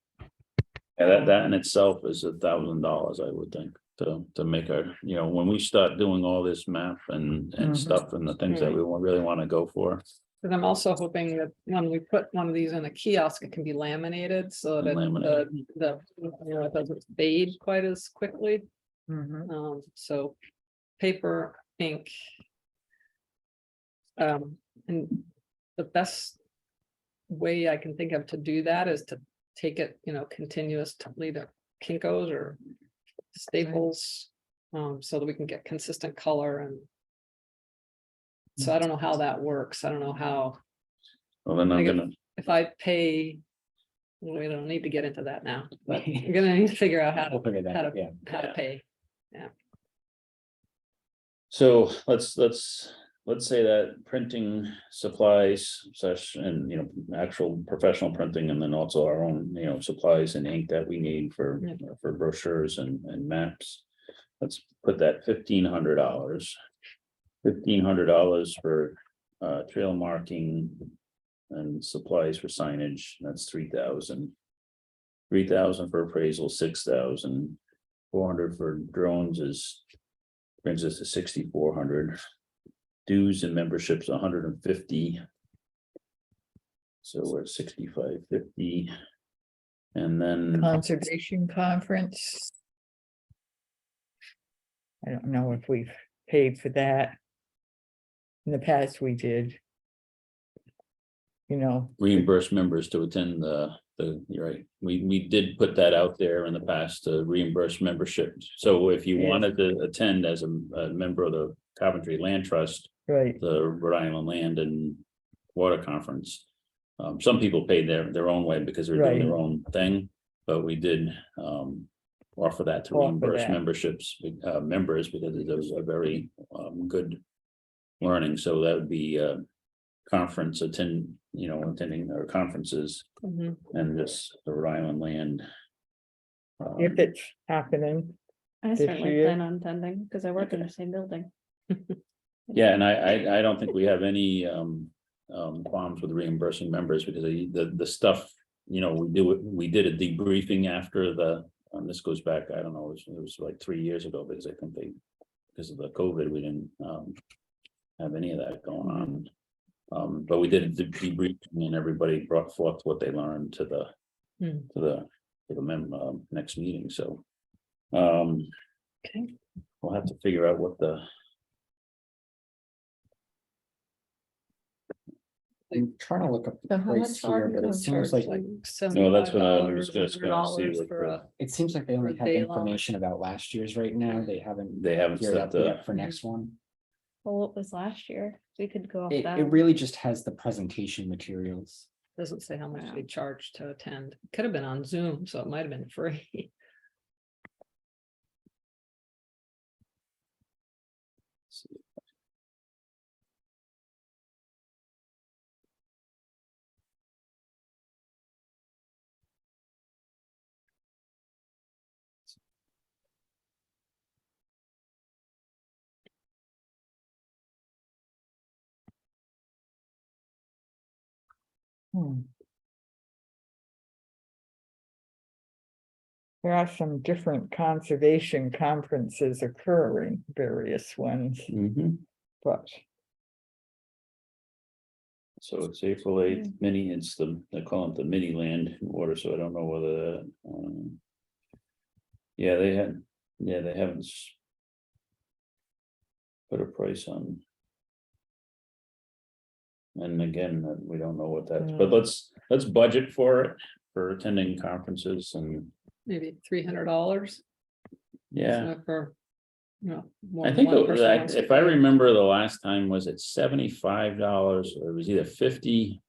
Yeah, that in itself is $1,000, I would think, to make our, when we start doing all this math and Mhm. stuff and the things that we really want to go for. But I'm also hoping that when we put one of these in a kiosk, it can be laminated so that Laminated. it doesn't fade quite as quickly. Mhm. So paper, think. And the best way I can think of to do that is to take it, continuously to Kinko's or Staples. So that we can get consistent color and. So I don't know how that works. I don't know how, Well, then I'm Like gonna, if I pay. We don't need to get into that now, but you're gonna need to figure out We'll figure how that, to, out, yeah. how to pay. so let's say that printing supplies such and, actual professional printing and then also our own, supplies and ink that we need for brochures and maps. Let's put that $1,500. $1,500 for trail marking and supplies for signage, that's 3,000. 3,000 for appraisal, 6,000. 400 for drones brings us to 6,400. Dues and memberships 150. So we're at 6,550. And then Conservation conference. I don't know if we've paid for that. In the past, we did. reimburse members to attend you're right, we did put that out there in the past to reimburse memberships. So if you Yeah. wanted to attend as a member of the Coventry Land Trust, right, the Rhode Island Land and Water Conference. Some people paid their own way because they're doing their Right. own thing, but we did offer that to Offer reimburse that. members because it was a very good learning. So that would be attending our conferences Mhm. and just the Rhode Island Land. if it's happening. I This certainly year? plan on attending because I work in the same building. Yeah, and I don't think we have any qualms with reimbursing members because the stuff, we did a debriefing after this goes back, I don't know, it was like 3 years ago because I think because of the COVID, we didn't have any of that going on. But we did the debriefing and everybody brought forth what they learned to the next meeting, so. Okay. We'll have to figure out what I'm trying to look up So the how price much are here, you but it gonna seems charge? like, No, that's what I was $75, just gonna see $100 what for the- a. it seems like they only For have day long. information about last year's right now. They haven't they haven't geared set up the, yet for next one. Well, what was last year? We could go off It that. really just has the presentation materials. Doesn't say how much Wow. they charge to attend. Could have been on Zoom, so it might have been free. There are some different conservation conferences occurring, various ones, Mhm. but So it's April 8th, they call it the mini land water, so I don't know whether. Yeah, they haven't. Put a price on. And again, we don't know what that's, but let's budget for it, for attending conferences and, Maybe $300. yeah. For, more I than think one person wants to if I go. remember the last time, was it $75 or it was either 50?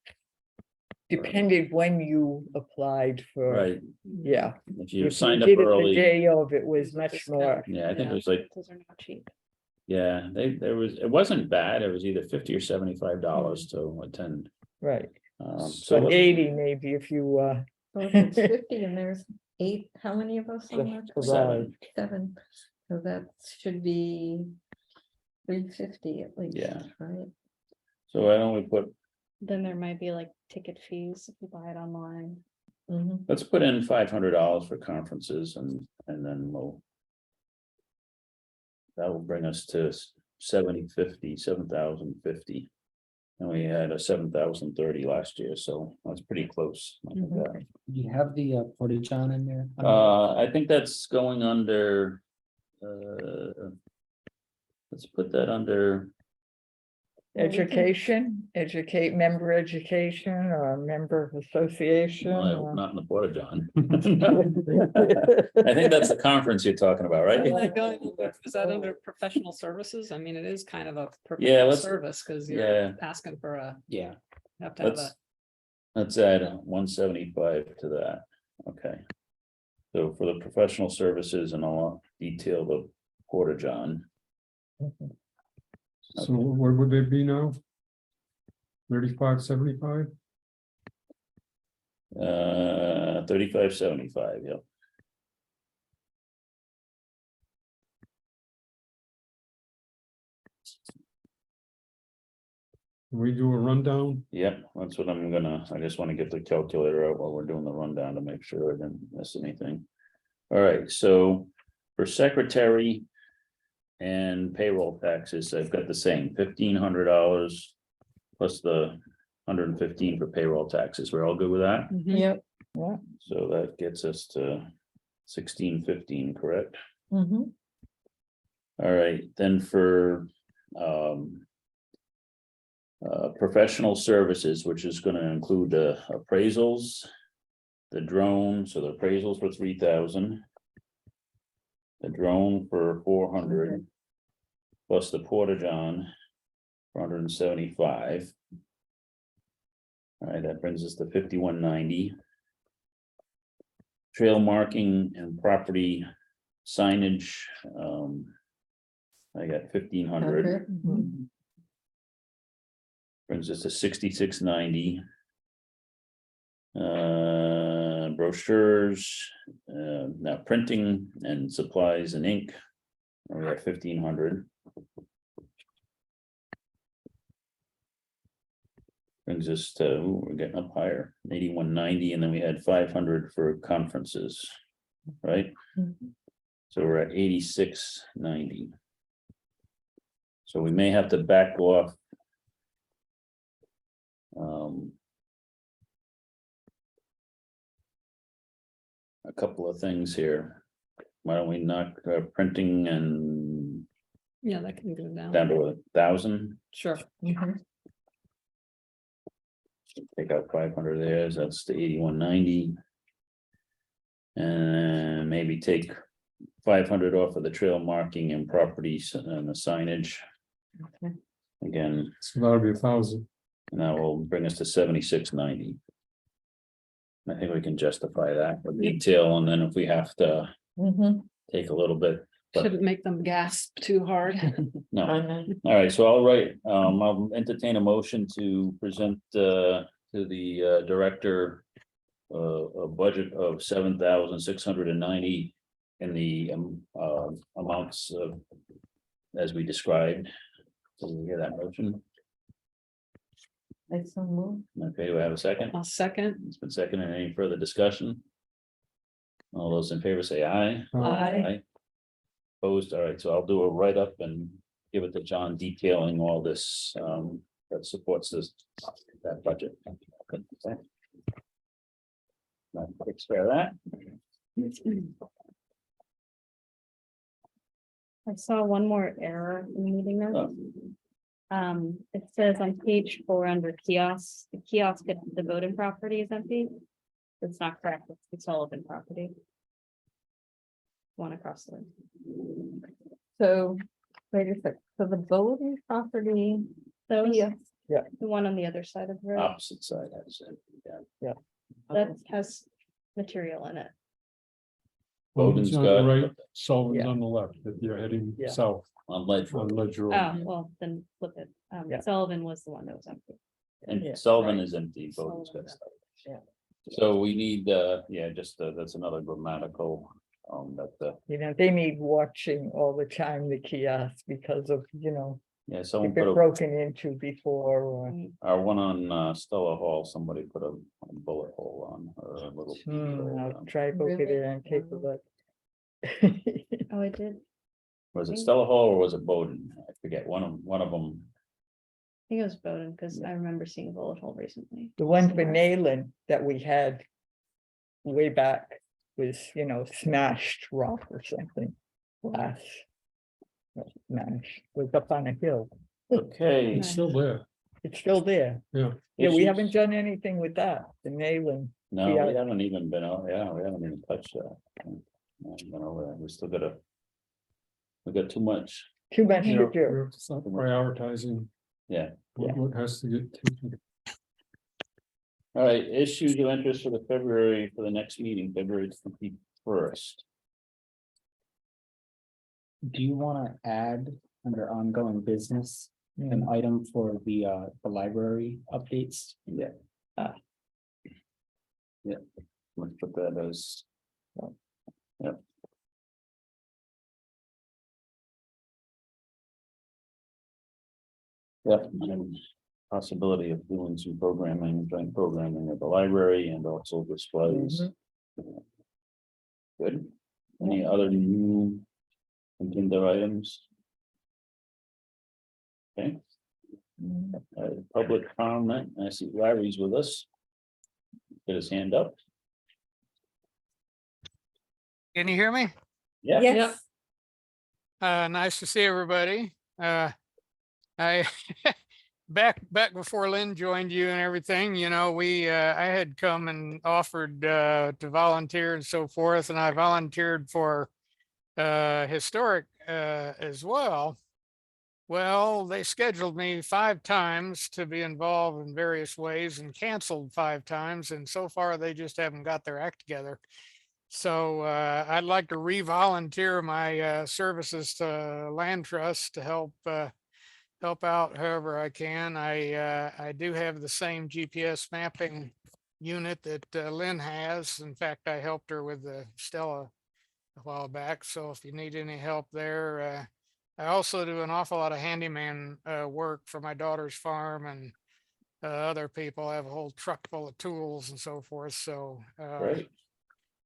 depended when you applied for, Right, yeah. if you If signed up did it the early, day of, it was much Discount. more, yeah, I think Yeah. it was like, Those are not cheap. yeah, it wasn't bad, it was either $50 or $75 to attend. right, So but 80 maybe if you, So if it's 50 and there's 8, how many of us on that? Just Seven. 7, so that should be 350 at least. Yeah. Right. So why don't we put, Then there might be like ticket fees if you buy it online. Mhm. let's put in $500 for conferences and then that will bring us to 7,050. And we had a 7,030 last year, so that's pretty close. I think Mhm. that- You have the portage on in there? I think that's going under. let's put that under, Education, member education or member association. well, I hope or- not in the Porta John. I think that's the conference you're talking about, right? Is that under professional services? I mean, it is kind of a Yeah, professional let's- service, because yeah. you're asking for a, Yeah, have to have a. Let's add 175 to that, okay. So for the professional services and all detail the Porta John, So what would they be now? 3575? 3575, yep. Can we do a rundown? Yep, that's what I'm gonna, I just want to get the calculator out while we're doing the rundown to make sure I didn't miss anything. All right, so for secretary and payroll taxes, I've got the same $1,500 plus the 115 for payroll taxes. We're all good with that? Yep. So that gets us to 1615, correct? Mm-hmm. All right, then for professional services, which is gonna include the appraisals, the drone, so the appraisals for 3,000. The drone for 400. Plus the Porta John, 475. All right, that brings us to 5190. Trail marking and property signage, I got 1,500. Brings us to 6690. Brochures, now printing and supplies and ink. We got 1,500. Brings us to, ooh, we're getting up higher, 8190, and then we had 500 for conferences, right? So we're at 8690. So we may have to back off. A couple of things here. Why don't we knock printing and Yeah, that can go down down. to 1,000? Sure. Take out 500 there, so that's the 8190. And maybe take 500 off of the trail marking and properties and the signage. Okay. Again, So that'll be 1,000. and that will bring us to 7690. I think we can justify that with detail, and then if we have to Mm-hmm. take a little bit. But Shouldn't make them gasp too hard. no, all right, so I'll entertain a motion to present to the director. A budget of 7,690 in the amounts of. As we described. So we hear that motion. I so moved. Okay, do I have a second? I'll second. It's been seconded. Any further discussion? All those in favor say aye. Aye. Opposed, all right, so I'll do a write-up and give it to John detailing all this that supports this, that budget. Okay. Now, quick spare that. I saw one more error in the meeting notes. Oh. It says on page 4 under kiosks, the kiosk at the Bowden property is empty. It's not correct, it's the Sullivan property. One across the. So, wait a sec, so the Bowden property, Those, yeah, the one on the other side of the road, Opposite side, I said, yeah. that has material in it. Bowden's Bowden's on got- the right, Sullivan's Yeah. on the left, if you're heading Yeah. south On Ledge on Road, Ledge Road. Oh, well, then flip it. Yeah. Sullivan was the one that was empty. and Yeah, Sullivan right. is empty, Bowden's got Sullivan's stuff. Yeah. So we need, yeah, just, that's another grammatical, that, They need watching all the time, the kiosk, because of, yeah, someone if put it's a, broken into before or. our one on, Stella Hall, somebody put a bullet hole on, or a little. hole I'll on. try book it Really? in and take a look. Oh, I did. Was it Stella Hall or was it Bowden? I forget, one of them. I think it was Bowden, because I remember seeing a bullet hole recently. The one for somewhere. nailing that we had way back was, smashed rock or something, glass. Nice, was up on a hill. Okay. It's still there. It's still there. Yeah. Yeah, we Issues? haven't done anything with that, the nailing. No, we Yeah. haven't even been, we haven't even touched that. We still gotta. We got too much, Too much Yeah, to do. we're still prioritizing yeah. what has to get taken. All right, issues of interest for the next meeting, February 21st. Do you want to add under ongoing business Mm. an item for the library updates? Yeah. Yeah, let's put that as. Yep. Yep, and possibility of doing some programming, joint programming at the library and also displays. Good. Any other new agenda items? Okay. Public comment, I see Larry's with us. Get his hand up. Can you hear me? Yeah. Yes, Nice to see everybody. I back before Lynn joined you and everything, you know, I had come and offered to volunteer and so forth, and I volunteered for historic as well. Well, they scheduled me 5 times to be involved in various ways and canceled 5 times, and so far they just haven't got their act together. So I'd like to re-volunteer my services to Land Trust to help out however I can. I do have the same GPS mapping unit that Lynn has. In fact, I helped her with the Stella a while back. So if you need any help there, I also do an awful lot of handyman work for my daughter's farm and other people. I have a whole truck full of tools and so forth. So Right.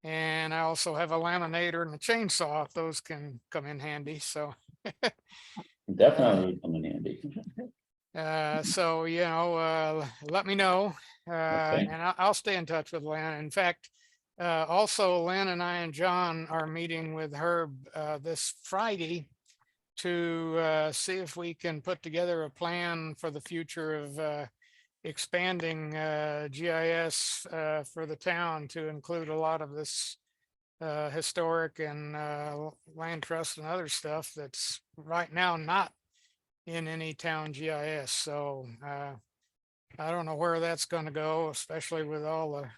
and I also have a laminator and a chainsaw, if those can come in handy. So Definitely come in handy. so, you know, let me know, Okay. and I'll stay in touch with Lynn. In fact, also Lynn and I and John are meeting with Herb this Friday to see if we can put together a plan for the future of expanding GIS for the town to include a lot of this historic and land trust and other stuff that's right now not in any town GIS. So I don't know where that's going to go, especially with all the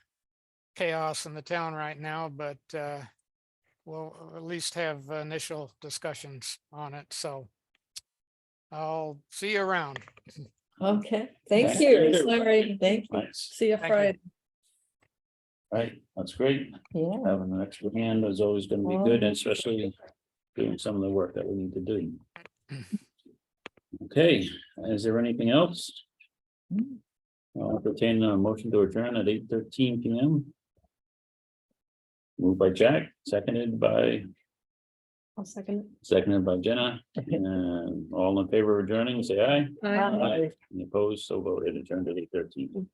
chaos in the town right now, but we'll at least have initial discussions on it. So I'll see you around. okay, thank Thank you, you. Larry, thank you. Nice. See you Thank you. Friday. Right, that's great. Yeah, Having an extra hand is always gonna be good, and especially doing some of the work that we need to do. Okay, is there anything else? I'll entertain a motion to adjourn at 8:13 PM. Moved by Jack, seconded by I'll second. Jenna, and all in favor of adjourning, say aye. Bye. Any opposed, so voted, adjourned at 8:13.